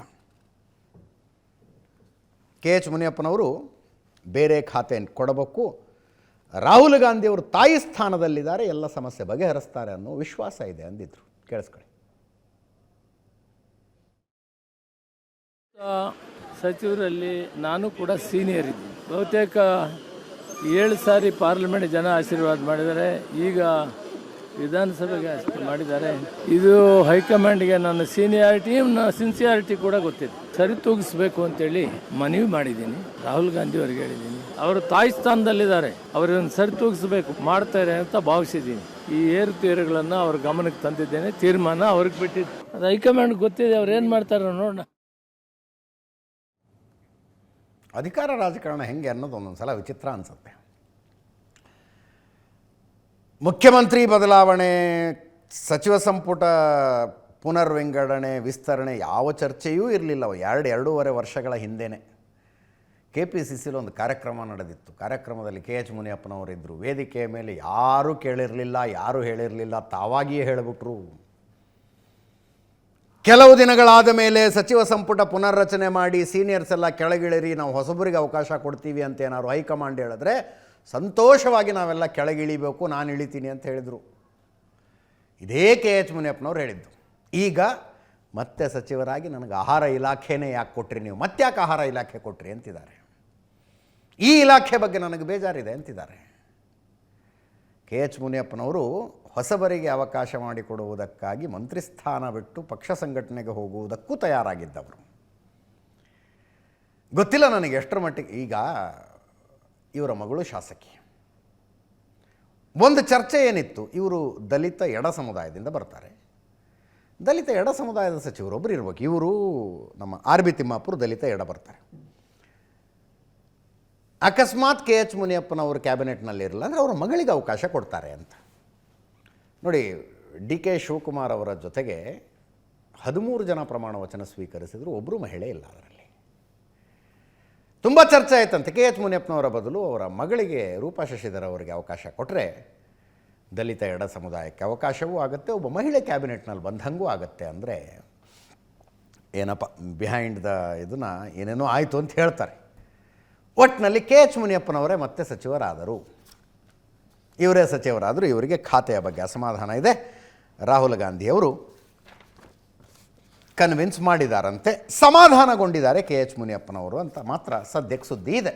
KH ಮುನಿಯಪ್ಪನವರು ಬೇರೆ ಖಾತೆ ಕೊಡಬೇಕು, ರಾಹುಲ್ ಗಾಂಧಿಯವರು ತಾಯಿ ಸ್ಥಾನದಲ್ಲಿದ್ದಾರೆ, ಎಲ್ಲ ಸಮಸ್ಯೆ ಬಗೆಹರಿಸ್ತಾರೆ ಅನ್ನೋ ವಿಶ್ವಾಸ ಇದೆ ಅಂದಿದ್ರು. ಕೇಳಿಸ್ಕೊಳ್ಳಿ. ಸಚಿವರಲ್ಲಿ ನಾನು ಕೂಡ ಸೀನಿಯರ್ ಇದ್ದೀನಿ. ಬಹುತೇಕ 7 ಸಾರಿ ಪಾರ್ಲಿಮೆಂಟ್ ಜನ ಆಶೀರ್ವಾದ ಮಾಡಿದ್ದಾರೆ, ಈಗ ವಿಧಾನಸಭೆಗೆ ಮಾಡಿದ್ದಾರೆ. ಇದು ಹೈಕಮಾಂಡ್ಗೆ ನನ್ನ ಸೀನಿಯಾರಿಟಿ, ಸಿನ್ಸಿಯಾರಿಟಿ ಕೂಡ ಗೊತ್ತಿದೆ. ಸರಿ ತೂಗಿಸ್ಬೇಕು ಅಂತೇಳಿ ಮನವಿ ಮಾಡಿದ್ದೀನಿ. ರಾಹುಲ್ ಗಾಂಧಿ ಅವ್ರಿಗೆ ಹೇಳಿದ್ದೀನಿ, ಅವರು ತಾಯಿ ಸ್ಥಾನದಲ್ಲಿದ್ದಾರೆ, ಅವರನ್ನು ಸರಿ ತೂಗಿಸ್ಬೇಕು ಮಾಡ್ತಾರೆ ಅಂತ ಭಾವಿಸಿದ್ದೀನಿ. ಈ ಏರುಪೇರುಗಳನ್ನು ಅವ್ರ ಗಮನಕ್ಕೆ ತಂದಿದ್ದೇನೆ. ತೀರ್ಮಾನ ಅವ್ರಿಗೆ ಬಿಟ್ಟಿದ್ದು, ಅದು ಹೈಕಮಾಂಡ್ ಗೊತ್ತಿದೆ, ಅವ್ರು ಏನು ಮಾಡ್ತಾರೋ ನೋಡೋಣ. ಅಧಿಕಾರ ರಾಜಕಾರಣ ಹೆಂಗೆ ಅನ್ನೋದು ಒಂದೊಂದು ಸಲ ವಿಚಿತ್ರ ಅನಿಸುತ್ತೆ. ಮುಖ್ಯಮಂತ್ರಿ ಬದಲಾವಣೆ, ಸಚಿವ ಸಂಪುಟ ಪುನರ್ವಿಂಗಡಣೆ, ವಿಸ್ತರಣೆ ಯಾವ ಚರ್ಚೆಯೂ ಇರಲಿಲ್ಲ. 2-2.5 ವರ್ಷಗಳ ಹಿಂದೆಯೇ KPCCಲಿ ಒಂದು ಕಾರ್ಯಕ್ರಮ ನಡೆದಿತ್ತು. ಕಾರ್ಯಕ್ರಮದಲ್ಲಿ KH ಮುನಿಯಪ್ಪನವರಿದ್ದರು. ವೇದಿಕೆಯ ಮೇಲೆ ಯಾರೂ ಕೇಳಿರಲಿಲ್ಲ, ಯಾರೂ ಹೇಳಿರಲಿಲ್ಲ, ತಾವಾಗಿಯೇ ಹೇಳಿಬಿಟ್ರು. ಕೆಲವು ದಿನಗಳಾದ ಮೇಲೆ ಸಚಿವ ಸಂಪುಟ ಪುನರ್ರಚನೆ ಮಾಡಿ ಸೀನಿಯರ್ಸ್ ಎಲ್ಲ ಕೆಳಗಿಳಿರಿ, ನಾವು ಹೊಸಬರಿಗೆ ಅವಕಾಶ ಕೊಡ್ತೀವಿ ಅಂತ ಏನಾದ್ರು ಹೈಕಮಾಂಡ್ ಹೇಳಿದ್ರೆ ಸಂತೋಷವಾಗಿ ನಾವೆಲ್ಲ ಕೆಳಗಿಳಿಬೇಕು, ನಾನು ಇಳಿತೀನಿ ಅಂತ ಹೇಳಿದರು. ಇದೇ KH ಮುನಿಯಪ್ಪನವ್ರು ಹೇಳಿದ್ದು. ಈಗ ಮತ್ತೆ ಸಚಿವರಾಗಿ ನನಗೆ ಆಹಾರ ಇಲಾಖೆನೇ ಯಾಕೆ ಕೊಟ್ರಿ ನೀವು, ಮತ್ತ್ಯಾಕೆ ಆಹಾರ ಇಲಾಖೆ ಕೊಟ್ರಿ ಅಂತಿದ್ದಾರೆ. ಈ ಇಲಾಖೆ ಬಗ್ಗೆ ನನಗೆ ಬೇಜಾರಿದೆ ಅಂತಿದ್ದಾರೆ. KH ಮುನಿಯಪ್ಪನವರು ಹೊಸಬರಿಗೆ ಅವಕಾಶ ಮಾಡಿಕೊಡುವುದಕ್ಕಾಗಿ ಮಂತ್ರಿ ಸ್ಥಾನ ಬಿಟ್ಟು ಪಕ್ಷ ಸಂಘಟನೆಗೆ ಹೋಗುವುದಕ್ಕೂ ತಯಾರಾಗಿದ್ದವರು. ಗೊತ್ತಿಲ್ಲ ನನಗೆ ಎಷ್ಟರ ಮಟ್ಟಿಗೆ. ಈಗ ಇವರ ಮಗಳು ಶಾಸಕಿ. ಒಂದು ಚರ್ಚೆ ಏನಿತ್ತು, ಇವರು ದಲಿತ ಎಡ ಸಮುದಾಯದಿಂದ ಬರ್ತಾರೆ, ದಲಿತ ಎಡ ಸಮುದಾಯದ ಸಚಿವರೊಬ್ಬರು ಇರಬೇಕು. ಇವರು ನಮ್ಮ RB ತಿಮ್ಮಾಪುರ ದಲಿತ ಎಡ ಬರ್ತಾರೆ. ಅಕಸ್ಮಾತ್ KH ಮುನಿಯಪ್ಪನವರು ಕ್ಯಾಬಿನೆಟ್ನಲ್ಲಿ ಇರಲ್ಲ ಅಂದರೆ ಅವರ ಮಗಳಿಗೆ ಅವಕಾಶ ಕೊಡ್ತಾರೆ ಅಂತ. ನೋಡಿ, DK ಶಿವಕುಮಾರ್ ಅವರ ಜೊತೆಗೆ 13 ಜನ ಪ್ರಮಾಣ ವಚನ ಸ್ವೀಕರಿಸಿದ್ರು, ಒಬ್ಬರು ಮಹಿಳೆ ಇಲ್ಲ ಅದರಲ್ಲಿ. ತುಂಬ ಚರ್ಚೆ ಆಯ್ತಂತೆ. KH ಮುನಿಯಪ್ಪನವರ ಬದಲು ಅವರ ಮಗಳಿಗೆ ರೂಪಾ ಶಶಿಧರ್ ಅವರಿಗೆ ಅವಕಾಶ ಕೊಟ್ಟರೆ ದಲಿತ ಎಡ ಸಮುದಾಯಕ್ಕೆ ಅವಕಾಶವೂ ಆಗುತ್ತೆ, ಒಬ್ಬ ಮಹಿಳೆ ಕ್ಯಾಬಿನೆಟ್ನಲ್ಲಿ ಬಂದಂಗೂ ಆಗುತ್ತೆ. ಅಂದರೆ ಏನಪ್ಪ ಬಿಹೈಂಡ್ ದ ಇದನ್ನು ಏನೇನೋ ಆಯಿತು ಅಂತ ಹೇಳ್ತಾರೆ. ಒಟ್ಟಿನಲ್ಲಿ KH ಮುನಿಯಪ್ಪನವರೇ ಮತ್ತೆ ಸಚಿವರಾದರು. ಇವರೇ ಸಚಿವರಾದರು. ಇವರಿಗೆ ಖಾತೆಯ ಬಗ್ಗೆ ಅಸಮಾಧಾನ ಇದೆ. ರಾಹುಲ್ ಗಾಂಧಿಯವರು ಕನ್ವಿನ್ಸ್ ಮಾಡಿದಾರಂತೆ, ಸಮಾಧಾನಗೊಂಡಿದ್ದಾರೆ KH ಮುನಿಯಪ್ಪನವರು ಅಂತ ಮಾತ್ರ ಸದ್ಯಕ್ಕೆ ಸುದ್ದಿ ಇದೆ.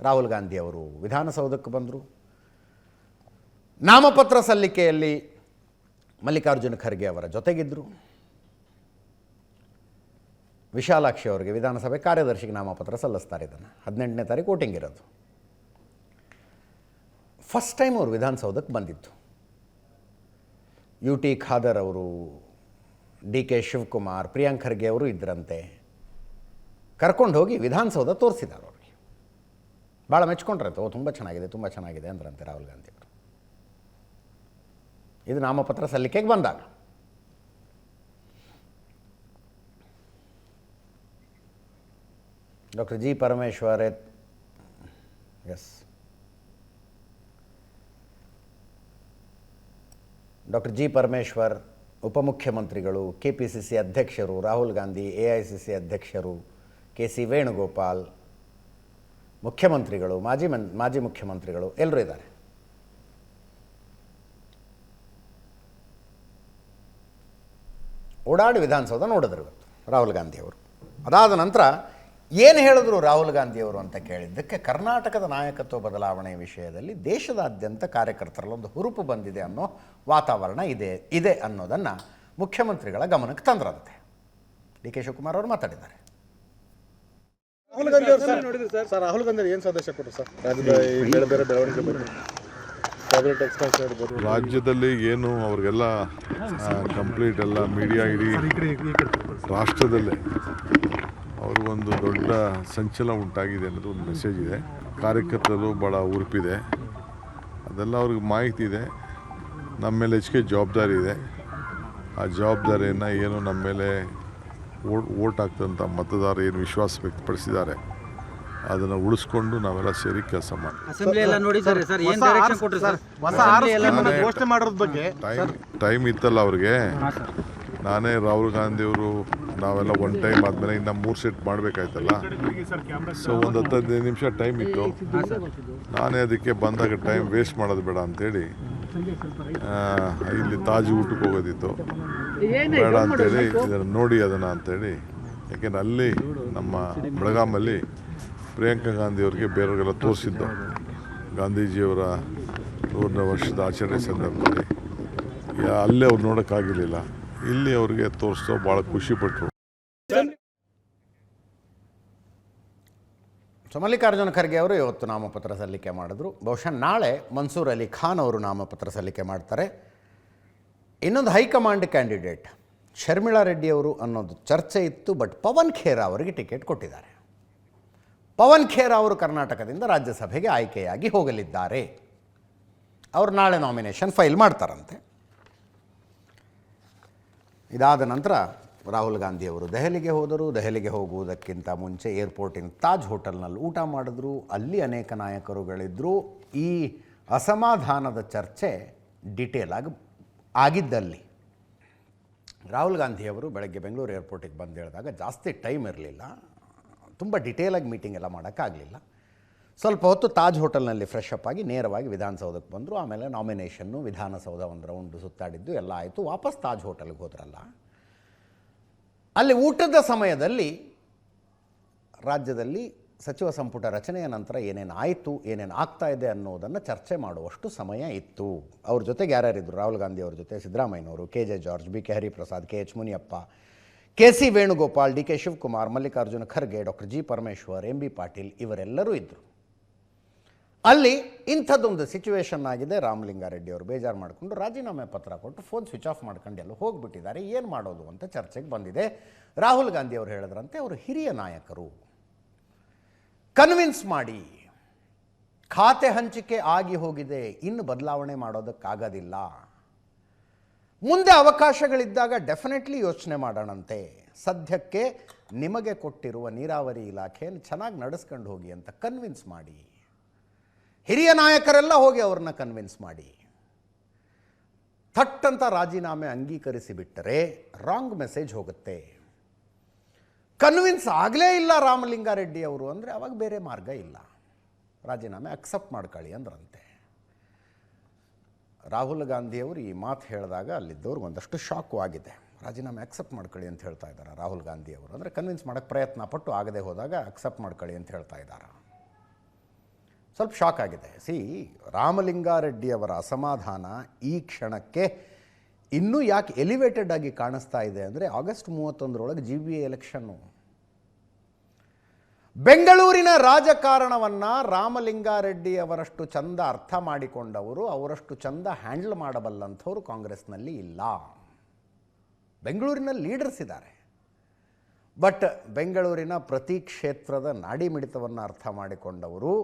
ರಾಹುಲ್ ಗಾಂಧಿಯವರು ವಿಧಾನಸೌಧಕ್ಕೆ ಬಂದರು. ನಾಮಪತ್ರ ಸಲ್ಲಿಕೆಯಲ್ಲಿ ಮಲ್ಲಿಕಾರ್ಜುನ ಖರ್ಗೆ ಅವರ ಜೊತೆಗಿದ್ದರು. ವಿಶಾಲಾಕ್ಷಿ ಅವರಿಗೆ ವಿಧಾನಸಭೆ ಕಾರ್ಯದರ್ಶಿಗೆ ನಾಮಪತ್ರ ಸಲ್ಲಿಸ್ತಾರೆ. ಇದನ್ನು 18ನೇ ತಾರೀಕು ವೋಟಿಂಗ್ ಇರೋದು. ಫಸ್ಟ್ ಟೈಮ್ ಅವರು ವಿಧಾನಸೌಧಕ್ಕೆ ಬಂದಿತ್ತು. UT ಖಾದರ್ ಅವರು, DK ಶಿವಕುಮಾರ್, ಪ್ರಿಯಾಂಕ್ ಖರ್ಗೆ ಅವರು ಇದ್ದರಂತೆ. ಕರ್ಕೊಂಡು ಹೋಗಿ ವಿಧಾನಸೌಧ ತೋರಿಸಿದ್ದಾರೆ ಅವ್ರಿಗೆ. ಭಾಳ ಮೆಚ್ಕೊಂಡ್ರಂತೆ. ತುಂಬ ಚೆನ್ನಾಗಿದೆ, ತುಂಬ ಚೆನ್ನಾಗಿದೆ ಅಂದ್ರಂತೆ ರಾಹುಲ್ ಗಾಂಧಿ ಅವರು. ಇದು ನಾಮಪತ್ರ ಸಲ್ಲಿಕೆಗೆ ಬಂದಾಗ. Doctor G. Parameshwar, yes. Doctor G Parameshwar, ಉಪಮುಖ್ಯಮಂತ್ರಿಗಳು, KPCC ಅಧ್ಯಕ್ಷರು, ರಾಹುಲ್ ಗಾಂಧಿ, AICC ಅಧ್ಯಕ್ಷರು, KC ವೇಣುಗೋಪಾಲ್, ಮುಖ್ಯಮಂತ್ರಿಗಳು, ಮಾಜಿ ಮುಖ್ಯಮಂತ್ರಿಗಳು ಎಲ್ಲರೂ ಇದ್ದಾರೆ. ಓಡಾಡಿ ವಿಧಾನಸೌಧ ನೋಡಿದ್ರು ಇವತ್ತು ರಾಹುಲ್ ಗಾಂಧಿಯವರು. ಅದಾದ ನಂತರ ಏನು ಹೇಳಿದ್ರು ರಾಹುಲ್ ಗಾಂಧಿಯವರು ಅಂತ ಕೇಳಿದ್ದಕ್ಕೆ, ಕರ್ನಾಟಕದ ನಾಯಕತ್ವ ಬದಲಾವಣೆ ವಿಷಯದಲ್ಲಿ ದೇಶದಾದ್ಯಂತ ಕಾರ್ಯಕರ್ತರಲ್ಲೊಂದು ಹುರುಪು ಬಂದಿದೆ ಅನ್ನೋ ವಾತಾವರಣ ಇದೆ ಅನ್ನೋದನ್ನು ಮುಖ್ಯಮಂತ್ರಿಗಳ ಗಮನಕ್ಕೆ ತಂದ್ರಂತೆ. DK ಶಿವಕುಮಾರ್ ಅವರು ಮಾತಾಡಿದ್ದಾರೆ. ರಾಹುಲ್ ಗಾಂಧಿ ಅವರು ಸರ್ ರಾಹುಲ್ ಗಾಂಧಿ ಏನು ಸಂದೇಶ ಕೊಟ್ಟರು ಸರ್ ರಾಜ್ಯದ ಬೇರೆ ಬೇರೆ ಬೆಳವಣಿಗೆ ಬಗ್ಗೆ? ಕ್ಯಾಬಿನೆಟ್ ಎಕ್ಸ್ಪಾನ್ಷನ್ ಇರ್ಬೋದು, ರಾಜ್ಯದಲ್ಲಿ ಏನು ಅವ್ರಿಗೆಲ್ಲ ಕಂಪ್ಲೀಟ್ ಎಲ್ಲ ಮೀಡಿಯಾ ಇಡೀ ರಾಷ್ಟ್ರದಲ್ಲೇ ಅವ್ರಿಗೊಂದು ದೊಡ್ಡ ಸಂಚಲನ ಉಂಟಾಗಿದೆ ಅನ್ನೋದು ಒಂದು ಮೆಸೇಜ್ ಇದೆ. ಕಾರ್ಯಕರ್ತರು ಭಾಳ ಉರುಪಿದೆ, ಅದೆಲ್ಲ ಅವ್ರಿಗೆ ಮಾಹಿತಿ ಇದೆ. ನಮ್ಮ ಮೇಲೆ ಹೆಚ್ಚಿಗೆ ಜವಾಬ್ದಾರಿ ಇದೆ. ಆ ಜವಾಬ್ದಾರಿಯನ್ನು ಏನು ನಮ್ಮ ಮೇಲೆ ಓಟ್ ಹಾಕ್ತಂಥ ಮತದಾರರು ಏನು ವಿಶ್ವಾಸ ವ್ಯಕ್ತಪಡಿಸಿದ್ದಾರೆ ಅದನ್ನು ಉಳಿಸ್ಕೊಂಡು ನಾವೆಲ್ಲ ಸೇರಿ ಕೆಲಸ ಟೈಮ್ ಇತ್ತಲ್ಲ ಅವ್ರಿಗೆ. ನಾನೇ ರಾಹುಲ್ ಗಾಂಧಿಯವರು ನಾವೆಲ್ಲ ಒನ್ ಟೈಮ್ ಆದಮೇಲೆ ಇನ್ನು 3 ಸೆಟ್ ಮಾಡಬೇಕಾಯ್ತಲ್ಲ. ಸೊ ಒಂದು 10-15 ನಿಮಿಷ ಟೈಮ್ ಇತ್ತು. ನಾನೇ ಅದಕ್ಕೆ ಬಂದಾಗ ಟೈಮ್ ವೇಸ್ಟ್ ಮಾಡೋದು ಬೇಡ ಅಂಥೇಳಿ ಇಲ್ಲಿ ತಾಜ್ ಊಟಕ್ಕೆ ಹೋಗೋದಿತ್ತು, ಬೇಡ ಅಂತೇಳಿ ಇದನ್ನು ನೋಡಿ ಅದನ್ನು ಅಂಥೇಳಿ. ಯಾಕೆಂದರೆ ಅಲ್ಲಿ ನಮ್ಮ ಬೆಳಗಾಮಲ್ಲಿ ಪ್ರಿಯಾಂಕಾ ಗಾಂಧಿಯವ್ರಿಗೆ ಬೇರೆಯವ್ರಿಗೆಲ್ಲ ತೋರಿಸಿದ್ದು ಗಾಂಧೀಜಿಯವರ 100ನೇ ವರ್ಷದ ಆಚರಣೆ ಸಂದರ್ಭದಲ್ಲಿ. ಅಲ್ಲೇ ಅವ್ರು ನೋಡೋಕ್ಕಾಗಿರಲಿಲ್ಲ, ಇಲ್ಲಿ ಅವ್ರಿಗೆ ತೋರಿಸೋ ಭಾಳ ಖುಷಿಪಟ್ಟರು. ಸೊ ಮಲ್ಲಿಕಾರ್ಜುನ ಖರ್ಗೆ ಅವರು ಇವತ್ತು ನಾಮಪತ್ರ ಸಲ್ಲಿಕೆ ಮಾಡಿದ್ರು. ಬಹುಶಃ ನಾಳೆ ಮನ್ಸೂರ್ ಅಲಿ ಖಾನ್ ಅವರು ನಾಮಪತ್ರ ಸಲ್ಲಿಕೆ ಮಾಡ್ತಾರೆ. ಇನ್ನೊಂದು ಹೈಕಮಾಂಡ್ ಕ್ಯಾಂಡಿಡೇಟ್ ಶರ್ಮಿಳಾ ರೆಡ್ಡಿ ಅವರು ಅನ್ನೋದು ಚರ್ಚೆ ಇತ್ತು. ಬಟ್ ಪವನ್ ಖೇರಾ ಅವರಿಗೆ ಟಿಕೆಟ್ ಕೊಟ್ಟಿದ್ದಾರೆ. ಪವನ್ ಖೇರಾ ಅವರು ಕರ್ನಾಟಕದಿಂದ ರಾಜ್ಯಸಭೆಗೆ ಆಯ್ಕೆಯಾಗಿ ಹೋಗಲಿದ್ದಾರೆ. ಅವರು ನಾಳೆ ನಾಮಿನೇಷನ್ ಫೈಲ್ ಮಾಡ್ತಾರಂತೆ. ಇದಾದ ನಂತರ ರಾಹುಲ್ ಗಾಂಧಿಯವರು ದೆಹಲಿಗೆ ಹೋದರು. ದೆಹಲಿಗೆ ಹೋಗುವುದಕ್ಕಿಂತ ಮುಂಚೆ ಏರ್ಪೋರ್ಟಿನ ತಾಜ್ ಹೋಟೆಲ್ನಲ್ಲಿ ಊಟ ಮಾಡಿದ್ರು. ಅಲ್ಲಿ ಅನೇಕ ನಾಯಕರುಗಳಿದ್ದರು. ಈ ಅಸಮಾಧಾನದ ಚರ್ಚೆ ಡಿಟೇಲ್ ಆಗಿದ್ದಲ್ಲಿ ರಾಹುಲ್ ಗಾಂಧಿಯವರು ಬೆಳಗ್ಗೆ ಬೆಂಗಳೂರು ಏರ್ಪೋರ್ಟಿಗೆ ಬಂದು ಹೇಳಿದಾಗ ಜಾಸ್ತಿ ಟೈಮ್ ಇರಲಿಲ್ಲ, ತುಂಬ ಡಿಟೇಲಾಗಿ ಮೀಟಿಂಗ್ ಎಲ್ಲ ಮಾಡೋಕ್ಕಾಗಲಿಲ್ಲ. ಸ್ವಲ್ಪ ಹೊತ್ತು ತಾಜ್ ಹೋಟೆಲ್ನಲ್ಲಿ ಫ್ರೆಶ್ ಅಪ್ ಆಗಿ ನೇರವಾಗಿ ವಿಧಾನಸೌಧಕ್ಕೆ ಬಂದರು. ಆಮೇಲೆ ನಾಮಿನೇಷನ್ನು, ವಿಧಾನಸೌಧ ಒಂದು ರೌಂಡು ಸುತ್ತಾಡಿದ್ದು ಎಲ್ಲ ಆಯಿತು. ವಾಪಸ್ ತಾಜ್ ಹೋಟೆಲ್ಗೆ ಹೋದ್ರಲ್ಲ, ಅಲ್ಲಿ ಊಟದ ಸಮಯದಲ್ಲಿ ರಾಜ್ಯದಲ್ಲಿ ಸಚಿವ ಸಂಪುಟ ರಚನೆಯ ನಂತರ ಏನೇನು ಆಯಿತು, ಏನೇನು ಆಗ್ತಾ ಇದೆ ಅನ್ನೋದನ್ನು ಚರ್ಚೆ ಮಾಡುವಷ್ಟು ಸಮಯ ಇತ್ತು. ಅವ್ರ ಜೊತೆಗೆ ಯಾರ್ಯಾರಿದ್ರು? ರಾಹುಲ್ ಗಾಂಧಿ ಅವ್ರ ಜೊತೆ ಸಿದ್ದರಾಮಯ್ಯನವರು, KJ George, BK Hariprasad, KH Muniyappa, KC Venugopal, DK Shivakumar, Mallikarjun Kharge, doctor G Parameshwar, MB Patil ಇವರೆಲ್ಲರೂ ಇದ್ದರು. ಅಲ್ಲಿ ಇಂಥದ್ದೊಂದು ಸಿಚುವೇಶನ್ ಆಗಿದೆ. ರಾಮಲಿಂಗಾರೆಡ್ಡಿ ಅವರು ಬೇಜಾರು ಮಾಡಿಕೊಂಡು ರಾಜೀನಾಮೆ ಪತ್ರ ಕೊಟ್ಟು ಫೋನ್ ಸ್ವಿಚ್ ಆಫ್ ಮಾಡ್ಕೊಂಡು ಎಲ್ಲ ಹೋಗಿಬಿಟ್ಟಿದ್ದಾರೆ. ಏನು ಮಾಡೋದು ಅಂತ ಚರ್ಚೆಗೆ ಬಂದಿದೆ. ರಾಹುಲ್ ಗಾಂಧಿ ಅವರು ಹೇಳಿದ್ರಂತೆ, ಅವರು ಹಿರಿಯ ನಾಯಕರು, ಕನ್ವಿನ್ಸ್ ಮಾಡಿ, ಖಾತೆ ಹಂಚಿಕೆ ಆಗಿ ಹೋಗಿದೆ, ಇನ್ನು ಬದಲಾವಣೆ ಮಾಡೋದಕ್ಕಾಗೋದಿಲ್ಲ, ಮುಂದೆ ಅವಕಾಶಗಳಿದ್ದಾಗ ಡೆಫಿನೆಟ್ಲಿ ಯೋಚನೆ ಮಾಡೋಣಂತೆ, ಸದ್ಯಕ್ಕೆ ನಿಮಗೆ ಕೊಟ್ಟಿರುವ ನೀರಾವರಿ ಇಲಾಖೆಯನ್ನು ಚೆನ್ನಾಗಿ ನಡೆಸ್ಕೊಂಡು ಹೋಗಿ ಅಂತ ಕನ್ವಿನ್ಸ್ ಮಾಡಿ. ಹಿರಿಯ ನಾಯಕರೆಲ್ಲ ಹೋಗಿ ಅವ್ರನ್ನ ಕನ್ವಿನ್ಸ್ ಮಾಡಿ. ಥಟ್ಟಂತ ರಾಜೀನಾಮೆ ಅಂಗೀಕರಿಸಿಬಿಟ್ಟರೆ ರಾಂಗ್ ಮೆಸೇಜ್ ಹೋಗುತ್ತೆ. ಕನ್ವಿನ್ಸ್ ಆಗಲೇ ಇಲ್ಲ ರಾಮಲಿಂಗಾರೆಡ್ಡಿ ಅವರು ಅಂದರೆ ಅವಾಗ ಬೇರೆ ಮಾರ್ಗ ಇಲ್ಲ, ರಾಜೀನಾಮೆ ಅಕ್ಸೆಪ್ಟ್ ಮಾಡ್ಕೊಳ್ಳಿ ಅಂದ್ರಂತೆ. ರಾಹುಲ್ ಗಾಂಧಿಯವರು ಈ ಮಾತು ಹೇಳಿದಾಗ ಅಲ್ಲಿದ್ದವ್ರಿಗೆ ಒಂದಷ್ಟು ಶಾಕು ಆಗಿದೆ. ರಾಜೀನಾಮೆ ಅಕ್ಸೆಪ್ಟ್ ಮಾಡ್ಕೊಳ್ಳಿ ಅಂತ ಹೇಳ್ತಾ ಇದ್ದಾರೆ ರಾಹುಲ್ ಗಾಂಧಿಯವರು. ಅಂದರೆ ಕನ್ವಿನ್ಸ್ ಮಾಡೋಕ್ಕೆ ಪ್ರಯತ್ನ ಪಟ್ಟು ಆಗದೆ ಹೋದಾಗ ಅಕ್ಸೆಪ್ಟ್ ಮಾಡ್ಕೊಳ್ಳಿ ಅಂತ ಹೇಳ್ತಾ ಇದ್ದಾರೆ. ಸ್ವಲ್ಪ ಶಾಕ್ ಆಗಿದೆ. ರಾಮಲಿಂಗಾರೆಡ್ಡಿಯವರ ಅಸಮಾಧಾನ ಈ ಕ್ಷಣಕ್ಕೆ ಇನ್ನೂ ಯಾಕೆ ಎಲಿವೇಟೆಡ್ ಆಗಿ ಕಾಣಿಸ್ತಾ ಇದೆ ಅಂದರೆ, ಆಗಸ್ಟ್ 31ರೊಳಗೆ GBA ಎಲೆಕ್ಷನ್ನು. ಬೆಂಗಳೂರಿನ ರಾಜಕಾರಣವನ್ನು ರಾಮಲಿಂಗಾರೆಡ್ಡಿಯವರಷ್ಟು ಚಂದ ಅರ್ಥ ಮಾಡಿಕೊಂಡವರು, ಅವರಷ್ಟು ಚಂದ ಹ್ಯಾಂಡಲ್ ಮಾಡಬಲ್ಲಂಥವ್ರು ಕಾಂಗ್ರೆಸ್ನಲ್ಲಿ ಇಲ್ಲ. ಬೆಂಗಳೂರಿನಲ್ಲಿ ಲೀಡರ್ಸ್ ಇದ್ದಾರೆ, ಬಟ್ ಬೆಂಗಳೂರಿನ ಪ್ರತಿ ಕ್ಷೇತ್ರದ ನಾಡಿ ಮಿಡಿತವನ್ನು ಅರ್ಥ ಮಾಡಿಕೊಂಡವರು,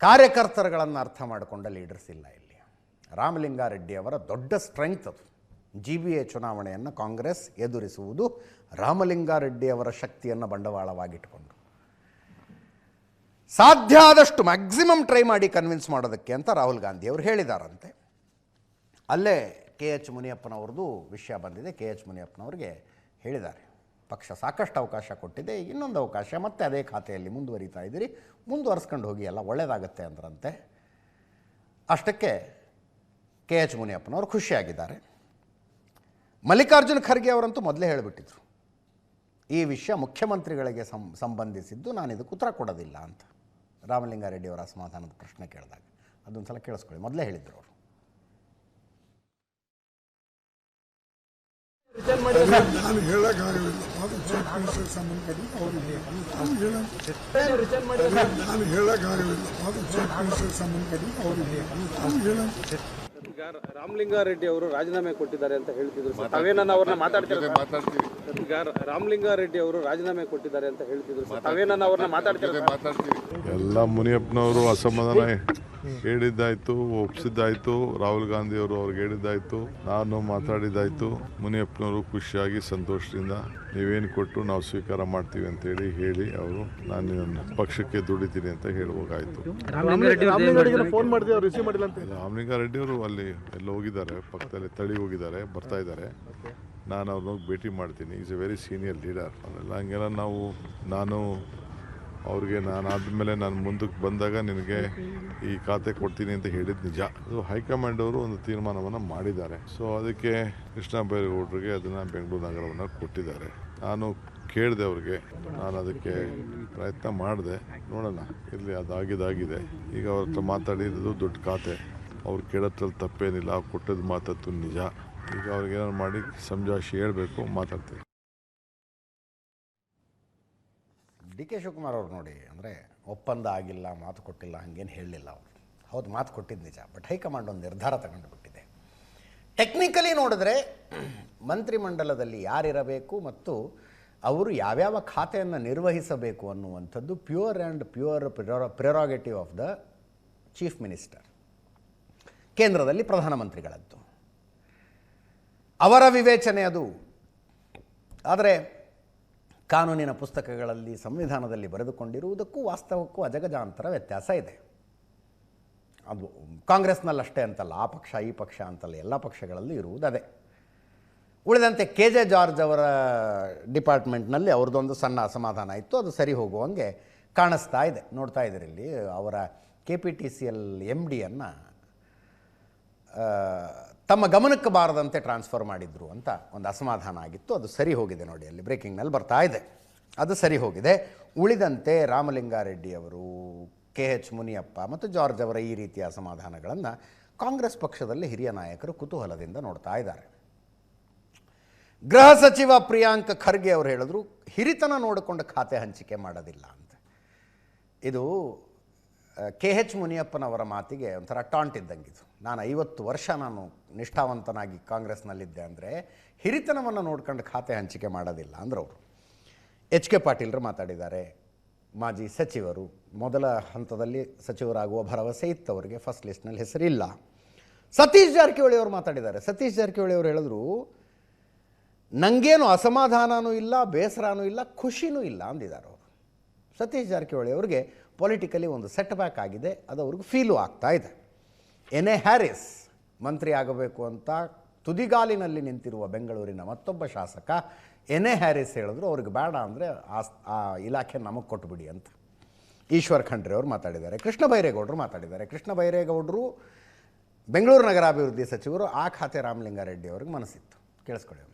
ಕಾರ್ಯಕರ್ತರುಗಳನ್ನು ಅರ್ಥ ಮಾಡಿಕೊಂಡ ಲೀಡರ್ಸ್ ಇಲ್ಲ ಇಲ್ಲಿ. ರಾಮಲಿಂಗಾರೆಡ್ಡಿಯವರ ದೊಡ್ಡ ಸ್ಟ್ರೆಂಗ್ತ್ ಅದು. GBA ಚುನಾವಣೆಯನ್ನು ಕಾಂಗ್ರೆಸ್ ಎದುರಿಸುವುದು ರಾಮಲಿಂಗಾರೆಡ್ಡಿಯವರ ಶಕ್ತಿಯನ್ನು ಬಂಡವಾಳವಾಗಿಟ್ಟುಕೊಂಡು. ಸಾಧ್ಯ ಆದಷ್ಟು ಮ್ಯಾಕ್ಸಿಮಮ್ ಟ್ರೈ ಮಾಡಿ ಕನ್ವಿನ್ಸ್ ಮಾಡೋದಕ್ಕೆ ಅಂತ ರಾಹುಲ್ ಗಾಂಧಿ ಅವರು ಹೇಳಿದಾರಂತೆ. ಅಲ್ಲೇ ಕೆ ಎಚ್ ಮುನಿಯಪ್ಪನವ್ರದ್ದು ವಿಷಯ ಬಂದಿದೆ. ಕೆ ಎಚ್ ಮುನಿಯಪ್ಪನವ್ರಿಗೆ ಹೇಳಿದ್ದಾರೆ, ಪಕ್ಷ ಸಾಕಷ್ಟು ಅವಕಾಶ ಕೊಟ್ಟಿದೆ, ಇನ್ನೊಂದು ಅವಕಾಶ, ಮತ್ತೆ ಅದೇ ಖಾತೆಯಲ್ಲಿ ಮುಂದುವರಿತಾ ಇದ್ದೀರಿ, ಮುಂದುವರಿಸ್ಕೊಂಡು ಹೋಗಿ, ಎಲ್ಲ ಒಳ್ಳೆಯದಾಗತ್ತೆ ಅಂದ್ರಂತೆ. ಅಷ್ಟಕ್ಕೆ ಕೆ ಎಚ್ ಮುನಿಯಪ್ಪನವರು ಖುಷಿಯಾಗಿದ್ದಾರೆ. ಮಲ್ಲಿಕಾರ್ಜುನ ಖರ್ಗೆ ಅವರಂತೂ ಮೊದಲೇ ಹೇಳಿಬಿಟ್ಟಿದ್ರು, ಈ ವಿಷಯ ಮುಖ್ಯಮಂತ್ರಿಗಳಿಗೆ ಸಂಬಂಧಿಸಿದ್ದು, ನಾನು ಇದಕ್ಕೆ ಉತ್ತರ ಕೊಡೋದಿಲ್ಲ ಅಂತ. ರಾಮಲಿಂಗಾರೆಡ್ಡಿ ಅವರ ಅಸಮಾಧಾನದ ಪ್ರಶ್ನೆ ಕೇಳಿದಾಗ ಅದೊಂದು ಸಲ ಕೇಳಿಸ್ಕೊಳ್ಳಿ, ಮೊದಲೇ ಹೇಳಿದ್ರು ಅವರು. ಈಗ ರಾಮಲಿಂಗಾರೆಡ್ಡಿ ಅವರು ರಾಜೀನಾಮೆ ಕೊಟ್ಟಿದ್ದಾರೆ ಅಂತ ಹೇಳ್ತಿದ್ರು ಸರ್, ತಾವೇನನ್ನ ಅವ್ರನ್ನ ಮಾತಾಡ್ತೀರಾ? ಈಗ ರಾಮಲಿಂಗಾರೆಡ್ಡಿ ಅವರು ರಾಜೀನಾಮೆ ಕೊಟ್ಟಿದ್ದಾರೆ ಅಂತ ಹೇಳ್ತಿದ್ರು ಸರ್, ತಾವೇನನ್ನ ಅವ್ರನ್ನ ಮಾತಾಡ್ತೀರಾ? ಎಲ್ಲ ಮುನಿಯಪ್ಪನವರು ಅಸಮಾಧಾನ ಹೇಳಿದ್ದಾಯ್ತು, ಒಪ್ಪಿಸಿದ್ದಾಯ್ತು, ರಾಹುಲ್ ಗಾಂಧಿ ಅವರು ಅವ್ರಿಗೆ ಹೇಳಿದ್ದಾಯ್ತು, ನಾನು ಮಾತಾಡಿದ್ದಾಯ್ತು. ಮುನಿಯಪ್ಪನವರು ಖುಷಿಯಾಗಿ ಸಂತೋಷದಿಂದ ನೀವೇನು ಕೊಟ್ಟು ನಾವು ಸ್ವೀಕಾರ ಮಾಡ್ತೀವಿ ಅಂತೇಳಿ ಹೇಳಿ ಅವರು ನಾನು ನನ್ನ ಪಕ್ಷಕ್ಕೆ ದುಡಿತೀನಿ ಅಂತ ಹೇಳುವಾಗಾಯ್ತು. ರಾಮಲಿಂಗಾರೆಡ್ಡಿ ಅವರು ಅಲ್ಲಿ ಎಲ್ಲ ಹೋಗಿದ್ದಾರೆ, ಪಕ್ಕದಲ್ಲಿ ತಳಿ ಹೋಗಿದ್ದಾರೆ, ಬರ್ತಾ ಇದ್ದಾರೆ. ನಾನು ಅವ್ರನ್ನ ಭೇಟಿ ಮಾಡ್ತೀನಿ. Is A very senior leader. ಅದೆಲ್ಲ ಹಂಗೆಲ್ಲ ನಾನು ಅವ್ರಿಗೆ ಆದಮೇಲೆ ನಾನು ಮುಂದಕ್ಕೆ ಬಂದಾಗ ನಿನಗೆ ಈ ಖಾತೆ ಕೊಡ್ತೀನಿ ಅಂತ ಹೇಳಿದ್ದು ನಿಜ. ಅದು ಹೈಕಮಾಂಡ್ ಅವರು ಒಂದು ತೀರ್ಮಾನವನ್ನು ಮಾಡಿದ್ದಾರೆ. ಸೊ ಅದಕ್ಕೆ ಕೃಷ್ಣ ಬೈರೇಗೌಡರಿಗೆ ಅದನ್ನು ಬೆಂಗಳೂರು ನಗರವನ್ನು ಕೊಟ್ಟಿದ್ದಾರೆ. ನಾನು ಕೇಳಿದೆ ಅವ್ರಿಗೆ, ನಾನು ಅದಕ್ಕೆ ಪ್ರಯತ್ನ ಮಾಡಿದೆ, ನೋಡೋಣ, ಇರಲಿ, ಅದಾಗಿದೆ. ಈಗ ಅವ್ರ ಹತ್ರ ಮಾತಾಡಿದ್ದು ದೊಡ್ಡ ಖಾತೆ, ಅವ್ರು ಕೇಳೋದ್ರಲ್ಲಿ ತಪ್ಪೇನಿಲ್ಲ, ಅವ್ರು ಕೊಟ್ಟದ್ದು ಮಾತದ್ದು ನಿಜ. ಈಗ ಅವ್ರಿಗೆ ಏನಾರು ಮಾಡಿ ಸಮಜಾಯಿಷಿ ಹೇಳಬೇಕು, ಮಾತಾಡ್ತೀವಿ. ಡಿ ಕೆ ಶಿವಕುಮಾರ್ ಅವ್ರು ನೋಡಿ, ಅಂದರೆ ಒಪ್ಪಂದ ಆಗಿಲ್ಲ, ಮಾತು ಕೊಟ್ಟಿಲ್ಲ, ಹಾಗೇನು ಹೇಳಲಿಲ್ಲ ಅವರು. ಹೌದು, ಮಾತು ಕೊಟ್ಟಿದ್ದು ನಿಜ, ಬಟ್ ಹೈಕಮಾಂಡ್ ಒಂದು ನಿರ್ಧಾರ ತಗೊಂಡುಬಿಟ್ಟಿದೆ. ಟೆಕ್ನಿಕಲಿ ನೋಡಿದ್ರೆ ಮಂತ್ರಿಮಂಡಲದಲ್ಲಿ ಯಾರಿರಬೇಕು ಮತ್ತು ಅವರು ಯಾವ್ಯಾವ ಖಾತೆಯನ್ನು ನಿರ್ವಹಿಸಬೇಕು ಅನ್ನುವಂಥದ್ದು pure prerogative of the chief minister, ಕೇಂದ್ರದಲ್ಲಿ ಪ್ರಧಾನಮಂತ್ರಿಗಳದ್ದು, ಅವರ ವಿವೇಚನೆ ಅದು. ಆದರೆ ಕಾನೂನಿನ ಪುಸ್ತಕಗಳಲ್ಲಿ, ಸಂವಿಧಾನದಲ್ಲಿ ಬರೆದುಕೊಂಡಿರುವುದಕ್ಕೂ ವಾಸ್ತವಕ್ಕೂ ಅಜಗಜಾಂತರ ವ್ಯತ್ಯಾಸ ಇದೆ. ಅದು ಕಾಂಗ್ರೆಸ್ನಲ್ಲಷ್ಟೇ ಅಂತಲ್ಲ, ಆ ಪಕ್ಷ ಈ ಪಕ್ಷ ಅಂತಲ್ಲ, ಎಲ್ಲ ಪಕ್ಷಗಳಲ್ಲಿ ಇರುವುದು ಅದೇ. ಉಳಿದಂತೆ ಕೆ ಜೆ ಜಾರ್ಜ್ ಅವರ ಡಿಪಾರ್ಟ್ಮೆಂಟ್ನಲ್ಲಿ ಅವ್ರದ್ದೊಂದು ಸಣ್ಣ ಅಸಮಾಧಾನ ಇತ್ತು, ಅದು ಸರಿ ಹೋಗುವಂಗೆ ಕಾಣಿಸ್ತಾ ಇದೆ. ನೋಡ್ತಾ ಇದ್ದೀರಿ ಇಲ್ಲಿ, ಅವರ KPTCL MD-ಯನ್ನು ತಮ್ಮ ಗಮನಕ್ಕೆ ಬಾರದಂತೆ ಟ್ರಾನ್ಸ್ಫರ್ ಮಾಡಿದ್ರು ಅಂತ ಒಂದು ಅಸಮಾಧಾನ ಆಗಿತ್ತು. ಅದು ಸರಿ ಹೋಗಿದೆ ನೋಡಿ, ಅಲ್ಲಿ ಬ್ರೇಕಿಂಗ್ನಲ್ಲಿ ಬರ್ತಾ ಇದೆ, ಅದು ಸರಿ ಹೋಗಿದೆ. ಉಳಿದಂತೆ ರಾಮಲಿಂಗಾರೆಡ್ಡಿ ಅವರು, KH ಮುನಿಯಪ್ಪ ಮತ್ತು ಜಾರ್ಜ್ ಅವರ ಈ ರೀತಿಯ ಅಸಮಾಧಾನಗಳನ್ನು ಕಾಂಗ್ರೆಸ್ ಪಕ್ಷದಲ್ಲಿ ಹಿರಿಯ ನಾಯಕರು ಕುತೂಹಲದಿಂದ ನೋಡ್ತಾ ಇದ್ದಾರೆ. ಗೃಹ ಸಚಿವ ಪ್ರಿಯಾಂಕ್ ಖರ್ಗೆ ಅವರು ಹೇಳಿದ್ರು, ಹಿರಿತನ ನೋಡಿಕೊಂಡು ಖಾತೆ ಹಂಚಿಕೆ ಮಾಡೋದಿಲ್ಲ ಅಂತ. ಇದು KH ಮುನಿಯಪ್ಪನವರ ಮಾತಿಗೆ ಒಂಥರ ಟಾಂಟ್ ಇದ್ದಂಗಿದು. ನಾನು 50 ವರ್ಷ ನಾನು ನಿಷ್ಠಾವಂತನಾಗಿ ಕಾಂಗ್ರೆಸ್ನಲ್ಲಿದ್ದೆ ಅಂದರೆ ಹಿರಿತನವನ್ನು ನೋಡ್ಕೊಂಡು ಖಾತೆ ಹಂಚಿಕೆ ಮಾಡೋದಿಲ್ಲ ಅಂದರು ಅವರು. HK ಪಾಟೀಲ್ರು ಮಾತಾಡಿದ್ದಾರೆ, ಮಾಜಿ ಸಚಿವರು, ಮೊದಲ ಹಂತದಲ್ಲಿ ಸಚಿವರಾಗುವ ಭರವಸೆ ಇತ್ತು ಅವರಿಗೆ, ಫಸ್ಟ್ ಲಿಸ್ಟ್ನಲ್ಲಿ ಹೆಸರಿಲ್ಲ. ಸತೀಶ್ ಜಾರಕಿಹೊಳಿ ಅವರು ಮಾತಾಡಿದ್ದಾರೆ. ಸತೀಶ್ ಜಾರಕಿಹೊಳಿ ಅವರು ಹೇಳಿದ್ರು, ನನಗೇನು ಅಸಮಾಧಾನವೂ ಇಲ್ಲ, ಬೇಸರನೂ ಇಲ್ಲ, ಖುಷಿನೂ ಇಲ್ಲ ಅಂದಿದ್ದಾರೆ ಅವರು. ಸತೀಶ್ ಜಾರಕಿಹೊಳಿ ಅವರಿಗೆ ಪೊಲಿಟಿಕಲಿ ಒಂದು ಸೆಟ್ ಬ್ಯಾಕ್ ಆಗಿದೆ, ಅದು ಅವ್ರಿಗೆ ಫೀಲು ಆಗ್ತಾ ಇದೆ. ಎನ್.ಎ. ಹ್ಯಾರಿಸ್ ಮಂತ್ರಿ ಆಗಬೇಕು ಅಂತ ತುದಿಗಾಲಿನಲ್ಲಿ ನಿಂತಿರುವ ಬೆಂಗಳೂರಿನ ಮತ್ತೊಬ್ಬ ಶಾಸಕ ಎನ್.ಎ. ಹ್ಯಾರಿಸ್ ಹೇಳಿದ್ರು, ಅವ್ರಿಗೆ ಬೇಡ ಅಂದರೆ ಆ ಇಲಾಖೆ ನಮಗೆ ಕೊಟ್ಟುಬಿಡಿ ಅಂತ. ಈಶ್ವರ್ ಖಂಡ್ರೆ ಅವರು ಮಾತಾಡಿದ್ದಾರೆ. ಕೃಷ್ಣ ಬೈರೇಗೌಡರು ಮಾತಾಡಿದ್ದಾರೆ. ಕೃಷ್ಣ ಬೈರೇಗೌಡರು ಬೆಂಗಳೂರು ನಗರಾಭಿವೃದ್ಧಿ ಸಚಿವರು, ಆ ಖಾತೆ ರಾಮಲಿಂಗಾರೆಡ್ಡಿ ಅವ್ರಿಗೆ ಮನಸ್ಸಿತ್ತು. ಕೇಳಿಸ್ಕೊಳ್ಳಿ.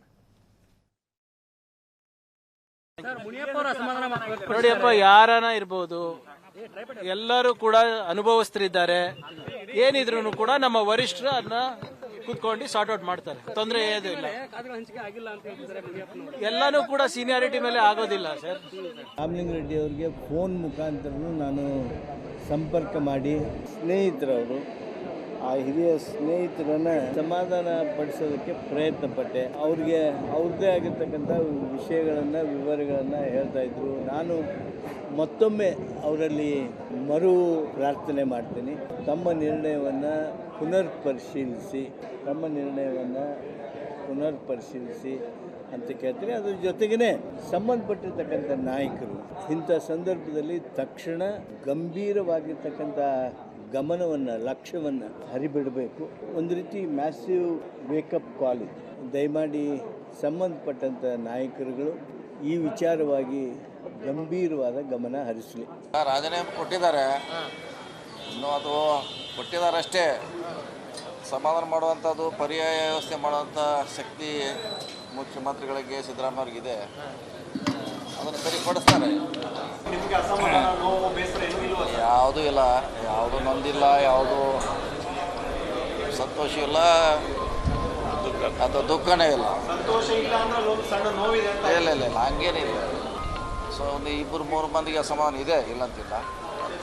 ನೋಡಿಯಪ್ಪ, ಯಾರನ ಇರ್ಬೋದು, ಎಲ್ಲರೂ ಕೂಡ ಅನುಭವಸ್ಥರಿದ್ದಾರೆ. ಏನಿದ್ರು ಕೂಡ ನಮ್ಮ ವರಿಷ್ಠರು ಅದನ್ನ ಕೂತ್ಕೊಂಡು ಸಾರ್ಟ್ ಔಟ್ ಮಾಡ್ತಾರೆ, ತೊಂದರೆ ಏನೂ ಇಲ್ಲ. ಎಲ್ಲಾನು ಕೂಡ ಸೀನಿಯಾರಿಟಿ ಮೇಲೆ ಆಗೋದಿಲ್ಲ ಸರ್. ರಾಮಲಿಂಗಾರೆಡ್ಡಿ ಅವರಿಗೆ ಫೋನ್ ಮುಖಾಂತರನೂ ನಾನು ಸಂಪರ್ಕ ಮಾಡಿ, ಸ್ನೇಹಿತರವರು, ಆ ಹಿರಿಯ ಸ್ನೇಹಿತರನ್ನು ಸಮಾಧಾನ ಪಡಿಸೋದಕ್ಕೆ ಪ್ರಯತ್ನ ಪಟ್ಟೆ. ಅವ್ರಿಗೆ ಅವ್ರದ್ದೇ ಆಗಿರ್ತಕ್ಕಂಥ ವಿಷಯಗಳನ್ನು, ವಿವರಗಳನ್ನು ಹೇಳ್ತಾ ಇದ್ರು. ನಾನು ಮತ್ತೊಮ್ಮೆ ಅವರಲ್ಲಿ ಮರು ಪ್ರಾರ್ಥನೆ ಮಾಡ್ತೀನಿ, ತಮ್ಮ ನಿರ್ಣಯವನ್ನು ಪುನರ್ ಪರಿಶೀಲಿಸಿ ಅಂತ ಕೇಳ್ತೀನಿ. ಅದ್ರ ಜೊತೆಗೇ ಸಂಬಂಧಪಟ್ಟಿರ್ತಕ್ಕಂಥ ನಾಯಕರು ಇಂಥ ಸಂದರ್ಭದಲ್ಲಿ ತಕ್ಷಣ ಗಂಭೀರವಾಗಿರ್ತಕ್ಕಂಥ ಗಮನವನ್ನು, ಲಕ್ಷ್ಯವನ್ನು ಹರಿಬಿಡಬೇಕು. ಒಂದು ರೀತಿ ಮ್ಯಾಸಿವ್ ವೇಕಪ್ ಕಾಲ್ ಇದು. ದಯಮಾಡಿ ಸಂಬಂಧಪಟ್ಟಂಥ ನಾಯಕರುಗಳು ಈ ವಿಚಾರವಾಗಿ ಗಂಭೀರವಾದ ಗಮನ ಹರಿಸಲಿ. ರಾಜೀನಾಮೆ ಕೊಟ್ಟಿದ್ದಾರೆ, ಇನ್ನೂ ಅದು ಕೊಟ್ಟಿದ್ದಾರೆ ಅಷ್ಟೇ. ಸಮಾಧಾನ ಮಾಡುವಂಥದ್ದು, ಪರ್ಯಾಯ ವ್ಯವಸ್ಥೆ ಮಾಡುವಂಥ ಶಕ್ತಿ ಮುಖ್ಯಮಂತ್ರಿಗಳಿಗೆ, ಸಿದ್ದರಾಮಯ್ಯವ್ರಿಗಿದೆ. ಅದನ್ನು ಸರಿಪಡಿಸ್ತಾರೆ. ಯಾವುದೂ ಇಲ್ಲ, ಯಾವುದು ನೊಂದಿಲ್ಲ, ಯಾವುದು ಸಂತೋಷ ಇಲ್ಲ ಅಥವಾ ದುಃಖನೇ ಇಲ್ಲ. ಇಲ್ಲ ಇಲ್ಲ ಹಂಗೇನಿಲ್ಲ. ಸೊ ಒಂದು 2-3 ಮಂದಿಗೆ ಅಸಮಾಧಾನ ಇದೆ, ಇಲ್ಲಂತಿಲ್ಲ.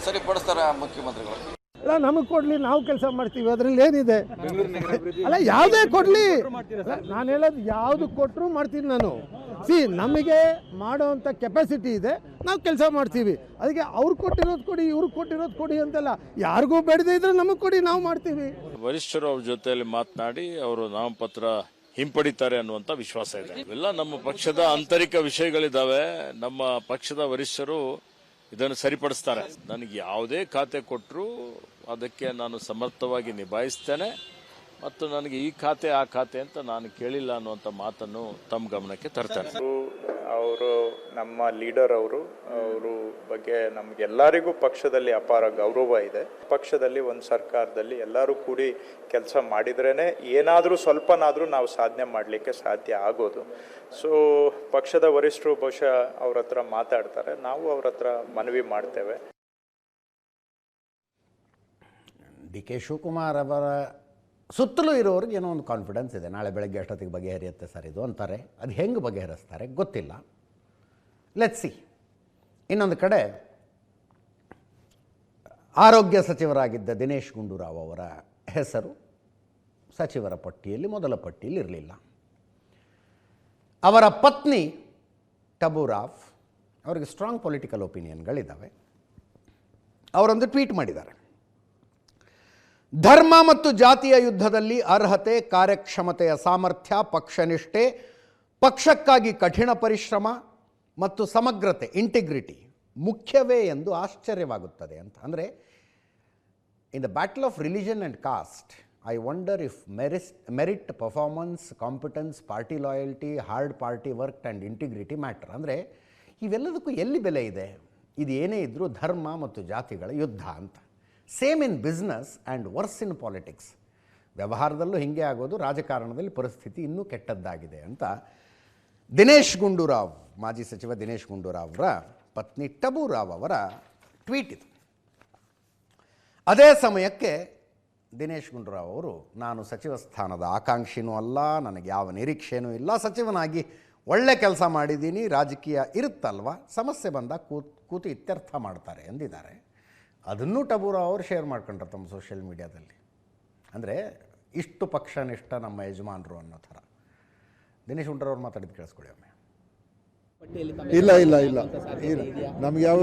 ಸರಿಪಡಿಸ್ತಾರೆ ಮುಖ್ಯಮಂತ್ರಿಗಳು. ಅಲ್ಲ, ನಮಗೆ ಕೊಡಲಿ, ನಾವು ಕೆಲಸ ಮಾಡ್ತೀವಿ, ಅದರಲ್ಲಿ ಏನಿದೆ? ಅಲ್ಲ, ಯಾವುದೇ ಕೊಡಲಿ, ನಾನು ಹೇಳೋದು ಯಾವುದು ಕೊಟ್ಟರು ಮಾಡ್ತೀನಿ ನಾನು. ನಮಗೆ ಮಾಡೋವಂಥ ಕೆಪಾಸಿಟಿ ಇದೆ, ನಾವು ಕೆಲಸ ಮಾಡ್ತೀವಿ. ಅದಕ್ಕೆ ಅವ್ರು ಕೊಟ್ಟಿರೋದು ಕೊಡಿ, ಇವ್ರು ಕೊಟ್ಟಿರೋದು ಕೊಡಿ ಅಂತಲ್ಲ. ಯಾರಿಗೂ ಬೇಡದೇ ಇದ್ರೆ ನಮಗೆ ಕೊಡಿ, ನಾವು ಮಾಡ್ತೀವಿ. ವರಿಷ್ಠರು ಅವ್ರ ಜೊತೆಯಲ್ಲಿ ಮಾತನಾಡಿ ಅವರು ನಾಮಪತ್ರ ಹಿಂಪಡಿತಾರೆ ಅನ್ನುವಂಥ ವಿಶ್ವಾಸ ಇದೆ. ಇವೆಲ್ಲ ನಮ್ಮ ಪಕ್ಷದ ಆಂತರಿಕ ವಿಷಯಗಳಿದ್ದಾವೆ. ನಮ್ಮ ಪಕ್ಷದ ವರಿಷ್ಠರು ಇದನ್ನು ಸರಿಪಡಿಸ್ತಾರೆ. ನನಗೆ ಯಾವುದೇ ಖಾತೆ ಕೊಟ್ಟರು ಅದಕ್ಕೆ ನಾನು ಸಮರ್ಥವಾಗಿ ನಿಭಾಯಿಸ್ತೇನೆ ಮತ್ತು ನನಗೆ ಈ ಖಾತೆ ಆ ಖಾತೆ ಅಂತ ನಾನು ಕೇಳಿಲ್ಲ ಅನ್ನುವಂಥ ಮಾತನ್ನು ತಮ್ಮ ಗಮನಕ್ಕೆ ತರ್ತಾರೆ. ಅವರು ನಮ್ಮ ಲೀಡರ್, ಅವರು ಬಗ್ಗೆ ನಮಗೆಲ್ಲರಿಗೂ ಪಕ್ಷದಲ್ಲಿ ಅಪಾರ ಗೌರವ ಇದೆ. ಪಕ್ಷದಲ್ಲಿ ಒಂದು ಸರ್ಕಾರದಲ್ಲಿ ಎಲ್ಲರೂ ಕೂಡಿ ಕೆಲಸ ಮಾಡಿದ್ರೇ ಏನಾದರೂ ಸ್ವಲ್ಪನಾದರೂ ನಾವು ಸಾಧನೆ ಮಾಡಲಿಕ್ಕೆ ಸಾಧ್ಯ ಆಗೋದು. ಸೊ ಪಕ್ಷದ ವರಿಷ್ಠರು ಬಹುಶಃ ಅವ್ರ ಹತ್ರ ಮಾತಾಡ್ತಾರೆ, ನಾವು ಅವ್ರ ಹತ್ರ ಮನವಿ ಮಾಡ್ತೇವೆ. ಡಿ ಕೆ ಶಿವಕುಮಾರ್ ಅವರ ಸುತ್ತಲೂ ಇರೋರಿಗೆ ಏನೋ ಒಂದು ಕಾನ್ಫಿಡೆನ್ಸ್ ಇದೆ, ನಾಳೆ ಬೆಳಗ್ಗೆ ಅಷ್ಟೊತ್ತಿಗೆ ಬಗೆಹರಿಯುತ್ತೆ ಸರ್ ಇದು ಅಂತಾರೆ. ಅದು ಹೆಂಗೆ ಬಗೆಹರಿಸ್ತಾರೆ ಗೊತ್ತಿಲ್ಲ, ಲೆಟ್ಸ್ ಸಿ. ಇನ್ನೊಂದು ಕಡೆ ಆರೋಗ್ಯ ಸಚಿವರಾಗಿದ್ದ ದಿನೇಶ್ ಗುಂಡೂರಾವ್ ಅವರ ಹೆಸರು ಸಚಿವರ ಪಟ್ಟಿಯಲ್ಲಿ ಮೊದಲ ಪಟ್ಟಿಯಲ್ಲಿ ಇರಲಿಲ್ಲ. ಅವರ ಪತ್ನಿ ಟಬೂರಾವ್, ಅವರಿಗೆ ಸ್ಟ್ರಾಂಗ್ ಪೊಲಿಟಿಕಲ್ ಒಪಿನಿಯನ್ಗಳಿದ್ದಾವೆ. ಅವರೊಂದು ಟ್ವೀಟ್ ಮಾಡಿದ್ದಾರೆ. ಧರ್ಮ ಮತ್ತು ಜಾತಿಯ ಯುದ್ಧದಲ್ಲಿ ಅರ್ಹತೆ, ಕಾರ್ಯಕ್ಷಮತೆಯ ಸಾಮರ್ಥ್ಯ, ಪಕ್ಷನಿಷ್ಠೆ, ಪಕ್ಷಕ್ಕಾಗಿ ಕಠಿಣ ಪರಿಶ್ರಮ ಮತ್ತು ಸಮಗ್ರತೆ, ಇಂಟಿಗ್ರಿಟಿ ಮುಖ್ಯವೇ ಎಂದು ಆಶ್ಚರ್ಯವಾಗುತ್ತದೆ ಅಂತ. ಅಂದರೆ in the battle of religion and cost I wonder if merit, performance, competence, party loyalty, hard party work and integrity matter. ಅಂದರೆ ಇವೆಲ್ಲದಕ್ಕೂ ಎಲ್ಲಿ ಬೆಲೆ ಇದೆ? ಇದು ಏನೇ ಇದ್ದರೂ ಧರ್ಮ ಮತ್ತು ಜಾತಿಗಳ ಯುದ್ಧ ಅಂತ. Same in business and worse in politics. ವ್ಯವಹಾರದಲ್ಲೂ ಹೀಗೆ ಆಗೋದು, ರಾಜಕಾರಣದಲ್ಲಿ ಪರಿಸ್ಥಿತಿ ಇನ್ನೂ ಕೆಟ್ಟದ್ದಾಗಿದೆ ಅಂತ ದಿನೇಶ್ ಗುಂಡೂರಾವ್, ಮಾಜಿ ಸಚಿವ ದಿನೇಶ್ ಗುಂಡೂರಾವ್ ಅವರ ಪತ್ನಿ ಟಬೂರಾವ್ ಅವರ ಟ್ವೀಟ್ ಇದು. ಅದೇ ಸಮಯಕ್ಕೆ ದಿನೇಶ್ ಗುಂಡೂರಾವ್ ಅವರು, ನಾನು ಸಚಿವ ಸ್ಥಾನದ ಆಕಾಂಕ್ಷಿನೂ ಅಲ್ಲ, ನನಗೆ ಯಾವ ನಿರೀಕ್ಷೆಯೂ ಇಲ್ಲ, ಸಚಿವನಾಗಿ ಒಳ್ಳೆ ಕೆಲಸ ಮಾಡಿದ್ದೀನಿ, ರಾಜಕೀಯ ಇರುತ್ತಲ್ವ, ಸಮಸ್ಯೆ ಬಂದಾಗ ಕೂತು ಇತ್ಯರ್ಥ ಮಾಡ್ತಾರೆ ಎಂದಿದ್ದಾರೆ. ಅದನ್ನು ಟಬೂರಾವ್ ಅವರು ಶೇರ್ ಮಾಡ್ಕೊಂಡ್ರು ತಮ್ಮ ಸೋಷಿಯಲ್ ಮೀಡಿಯಾದಲ್ಲಿ. ಅಂದರೆ ಇಷ್ಟು ಪಕ್ಷನಿಷ್ಠ ನಮ್ಮ ಯಜಮಾನರು ಅನ್ನೋ ಥರ. ದಿನೇಶ್ ಗುಂಡೂರಾವ್ ಅವ್ರು ಮಾತಾಡಿದ್ದು ಕೇಳಿಸ್ಕೊಳ್ಳಿ ಒಮ್ಮೆ. ಇಲ್ಲ ಇಲ್ಲ ಇಲ್ಲ ಇಲ್ಲ, ನಮ್ಗೆ ಯಾವ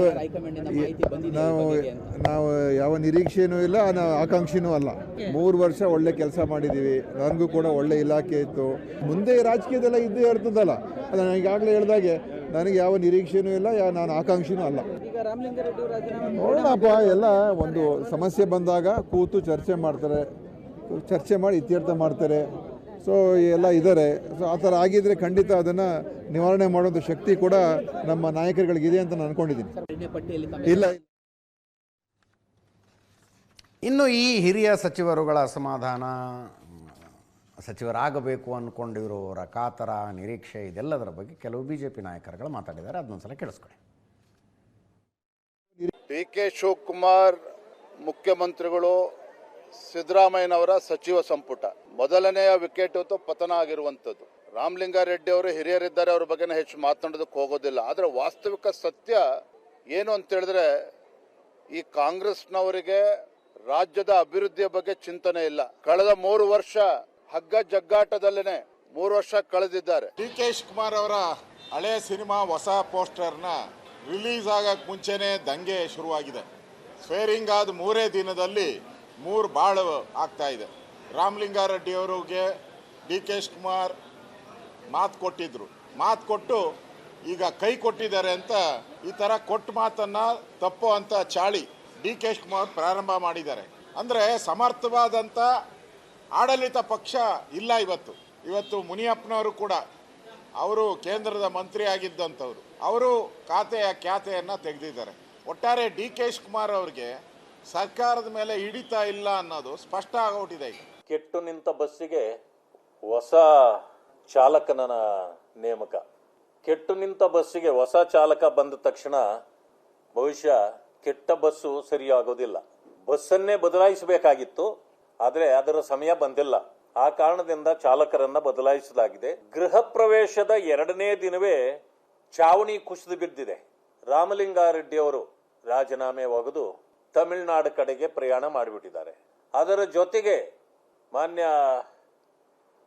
ನಾವು ಯಾವ ನಿರೀಕ್ಷೆನೂ ಇಲ್ಲ, ನಾವು ಆಕಾಂಕ್ಷಿನೂ ಅಲ್ಲ. 3 ವರ್ಷ ಒಳ್ಳೆ ಕೆಲಸ ಮಾಡಿದ್ದೀವಿ, ನನಗೂ ಕೂಡ ಒಳ್ಳೆ ಇಲಾಖೆ ಇತ್ತು. ಮುಂದೆ ರಾಜಕೀಯದೆಲ್ಲ ಇದ್ದೇ ಇರ್ತದಲ್ಲ, ಅದು ನಾನು ಈಗಾಗಲೇ ಹೇಳ್ದಾಗೆ ನನಗೆ ಯಾವ ನಿರೀಕ್ಷೆನೂ ಇಲ್ಲ, ನಾನು ಆಕಾಂಕ್ಷಿನೂ ಅಲ್ಲ. ನೋಡೋಣಪ್ಪ, ಎಲ್ಲ ಒಂದು ಸಮಸ್ಯೆ ಬಂದಾಗ ಕೂತು ಚರ್ಚೆ ಮಾಡ್ತಾರೆ, ಚರ್ಚೆ ಮಾಡಿ ಇತ್ಯರ್ಥ ಮಾಡ್ತಾರೆ. ಸೊ ಎಲ್ಲ ಇದ್ದಾರೆ. ಸೊ ಆ ಥರ ಆಗಿದ್ದರೆ ಖಂಡಿತ ಅದನ್ನು ನಿವಾರಣೆ ಮಾಡೋದು ಶಕ್ತಿ ಕೂಡ ನಮ್ಮ ನಾಯಕರುಗಳಿಗಿದೆ ಅಂತ ನಾನು ಅನ್ಕೊಂಡಿದ್ದೀನಿ. ಇಲ್ಲ, ಇನ್ನು ಈ ಹಿರಿಯ ಸಚಿವರುಗಳ ಅಸಮಾಧಾನ, ಸಚಿವರಾಗಬೇಕು ಅಂದ್ಕೊಂಡಿರೋರ ಕಾತರ, ನಿರೀಕ್ಷೆ, ಇದೆಲ್ಲದರ ಬಗ್ಗೆ ಕೆಲವು BJP ನಾಯಕರುಗಳು ಮಾತಾಡಿದ್ದಾರೆ. ಅದನ್ನೊಂದ್ಸಲ ಕೇಳಿಸ್ಕೊಳ್ಳಿ. ಡಿ ಕೆ ಶಿವಕುಮಾರ್ ಮುಖ್ಯಮಂತ್ರಿಗಳು, ಸಿದ್ದರಾಮಯ್ಯನವರ ಸಚಿವ ಸಂಪುಟ ಮೊದಲನೆಯ ವಿಕೆಟ್ ಹೊತ್ತು ಪತನ ಆಗಿರುವಂಥದ್ದು. ರಾಮಲಿಂಗಾರೆಡ್ಡಿ ಅವರು ಹಿರಿಯರಿದ್ದಾರೆ, ಅವ್ರ ಬಗ್ಗೆ ಹೆಚ್ಚು ಮಾತನಾಡೋದಕ್ಕೆ ಹೋಗೋದಿಲ್ಲ. ಆದರೆ ವಾಸ್ತವಿಕ ಸತ್ಯ ಏನು ಅಂತ ಹೇಳಿದ್ರೆ, ಈ ಕಾಂಗ್ರೆಸ್ನವರಿಗೆ ರಾಜ್ಯದ ಅಭಿವೃದ್ಧಿಯ ಬಗ್ಗೆ ಚಿಂತನೆ ಇಲ್ಲ. ಕಳೆದ 3 ವರ್ಷ ಹಗ್ಗ ಜಗ್ಗಾಟದಲ್ಲೇನೆ 3 ವರ್ಷ ಕಳೆದಿದ್ದಾರೆ. ಡಿ ಕೆ ಶಿವಕುಮಾರ್ ಅವರ ಹಳೆಯ ಸಿನಿಮಾ ಹೊಸ ಪೋಸ್ಟರ್ನ ರಿಲೀಸ್ ಆಗಕ್ಕೆ ಮುಂಚೆನೆ ದಂಗೆ ಶುರುವಾಗಿದೆ. ಸ್ವೇರಿಂಗ್ ಆದ 3 ದಿನದಲ್ಲಿ 3 ಬಾಳು ಆಗ್ತಾ ಇದೆ. ರಾಮಲಿಂಗಾರೆಡ್ಡಿ ಅವರಿಗೆ ಡಿ ಕೆ ಶಿವಕುಮಾರ್ ಮಾತು ಕೊಟ್ಟಿದ್ರು. ಮಾತು ಕೊಟ್ಟು ಈಗ ಕೈ ಕೊಟ್ಟಿದ್ದಾರೆ ಅಂತ ಈ ಥರ ಕೊಟ್ಟ ಮಾತನ್ನು ತಪ್ಪು ಅಂತ ಚಾಳಿ DK ಶಿವಕುಮಾರ್ ಪ್ರಾರಂಭ ಮಾಡಿದ್ದಾರೆ. ಅಂದರೆ ಸಮರ್ಥವಾದಂಥ ಆಡಳಿತ ಪಕ್ಷ ಇಲ್ಲ ಇವತ್ತು ಮುನಿಯಪ್ಪನವರು ಕೂಡ ಅವರು ಕೇಂದ್ರದ ಮಂತ್ರಿ ಆಗಿದ್ದಂಥವ್ರು, ಅವರು ಖ್ಯಾತೆಯನ್ನು ತೆಗೆದಿದ್ದಾರೆ. ಒಟ್ಟಾರೆ DK ಶಿವಕುಮಾರ್ ಅವರಿಗೆ ಸರ್ಕಾರದ ಮೇಲೆ ಹಿಡಿತಾ ಇಲ್ಲ ಅನ್ನೋದು ಸ್ಪಷ್ಟ ಆಗೋಟಿದೆ. ಈಗ ಕೆಟ್ಟು ನಿಂತ ಬಸ್ಸಿಗೆ ಹೊಸ ಚಾಲಕನ ನೇಮಕ. ಕೆಟ್ಟು ನಿಂತ ಬಸ್ಸಿಗೆ ಹೊಸ ಚಾಲಕ ಬಂದ ತಕ್ಷಣ ಬಹುಶಃ ಕೆಟ್ಟ ಬಸ್ಸು ಸರಿಯಾಗೋದಿಲ್ಲ. ಬಸ್ಸನ್ನೇ ಬದಲಾಯಿಸಬೇಕಾಗಿತ್ತು, ಆದರೆ ಅದರ ಸಮಯ ಬಂದಿಲ್ಲ. ಆ ಕಾರಣದಿಂದ ಚಾಲಕರನ್ನ ಬದಲಾಯಿಸಲಾಗಿದೆ. ಗೃಹ ಪ್ರವೇಶದ 2ನೇ ದಿನವೇ ಚಾವಣಿ ಕುಸಿದು ಬಿದ್ದಿದೆ. ರಾಮಲಿಂಗಾರೆಡ್ಡಿ ಅವರು ರಾಜೀನಾಮೆ ಒಗೆದು ತಮಿಳುನಾಡು ಕಡೆಗೆ ಪ್ರಯಾಣ ಮಾಡಿಬಿಟ್ಟಿದ್ದಾರೆ. ಅದರ ಜೊತೆಗೆ ಮಾನ್ಯ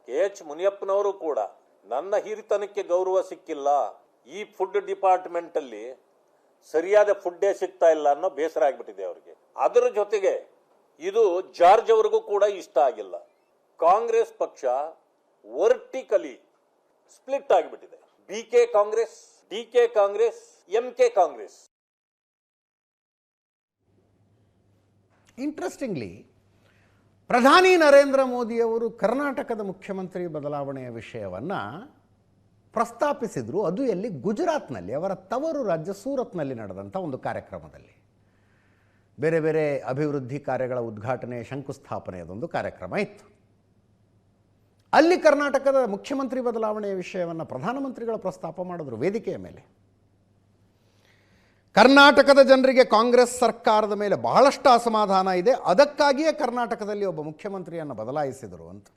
KH ಮುನಿಯಪ್ಪನವರು ಕೂಡ ನನ್ನ ಹಿರಿತನಕ್ಕೆ ಗೌರವ ಸಿಕ್ಕಿಲ್ಲ, ಈ ಫುಡ್ ಡಿಪಾರ್ಟ್ಮೆಂಟ್ ಅಲ್ಲಿ ಸರಿಯಾದ ಫುಡ್ಡೇ ಸಿಗ್ತಾ ಇಲ್ಲ ಅನ್ನೋ ಬೇಸರ ಆಗಿಬಿಟ್ಟಿದೆ ಅವರಿಗೆ. ಅದರ ಜೊತೆಗೆ ಇದು ಜಾರ್ಜ್ ಅವರಿಗೂ ಕೂಡ ಇಷ್ಟ ಆಗಿಲ್ಲ. ಕಾಂಗ್ರೆಸ್ ಪಕ್ಷ ವರ್ಟಿಕಲಿ ಸ್ಪ್ಲಿಟ್ ಆಗಿಬಿಟ್ಟಿದೆ. BK Congress, DK Congress, MK Congress. Interestingly ಪ್ರಧಾನಿ ನರೇಂದ್ರ ಮೋದಿಯವರು ಕರ್ನಾಟಕದ ಮುಖ್ಯಮಂತ್ರಿ ಬದಲಾವಣೆಯ ವಿಷಯವನ್ನು ಪ್ರಸ್ತಾಪಿಸಿದರು. ಅದು ಎಲ್ಲಿ? ಗುಜರಾತ್ನಲ್ಲಿ, ಅವರ ತವರು ರಾಜ್ಯ ಸೂರತ್ನಲ್ಲಿ ನಡೆದಂಥ ಒಂದು ಕಾರ್ಯಕ್ರಮದಲ್ಲಿ. ಬೇರೆ ಬೇರೆ ಅಭಿವೃದ್ಧಿ ಕಾರ್ಯಗಳ ಉದ್ಘಾಟನೆ, ಶಂಕುಸ್ಥಾಪನೆಯದೊಂದು ಕಾರ್ಯಕ್ರಮ ಇತ್ತು. ಅಲ್ಲಿ ಕರ್ನಾಟಕದ ಮುಖ್ಯಮಂತ್ರಿ ಬದಲಾವಣೆಯ ವಿಷಯವನ್ನು ಪ್ರಧಾನಮಂತ್ರಿಗಳು ಪ್ರಸ್ತಾಪ ಮಾಡಿದ್ರು ವೇದಿಕೆಯ ಮೇಲೆ. ಕರ್ನಾಟಕದ ಜನರಿಗೆ ಕಾಂಗ್ರೆಸ್ ಸರ್ಕಾರದ ಮೇಲೆ ಬಹಳಷ್ಟು ಅಸಮಾಧಾನ ಇದೆ, ಅದಕ್ಕಾಗಿಯೇ ಕರ್ನಾಟಕದಲ್ಲಿ ಒಬ್ಬ ಮುಖ್ಯಮಂತ್ರಿಯನ್ನು ಬದಲಾಯಿಸಿದರು ಅಂತ.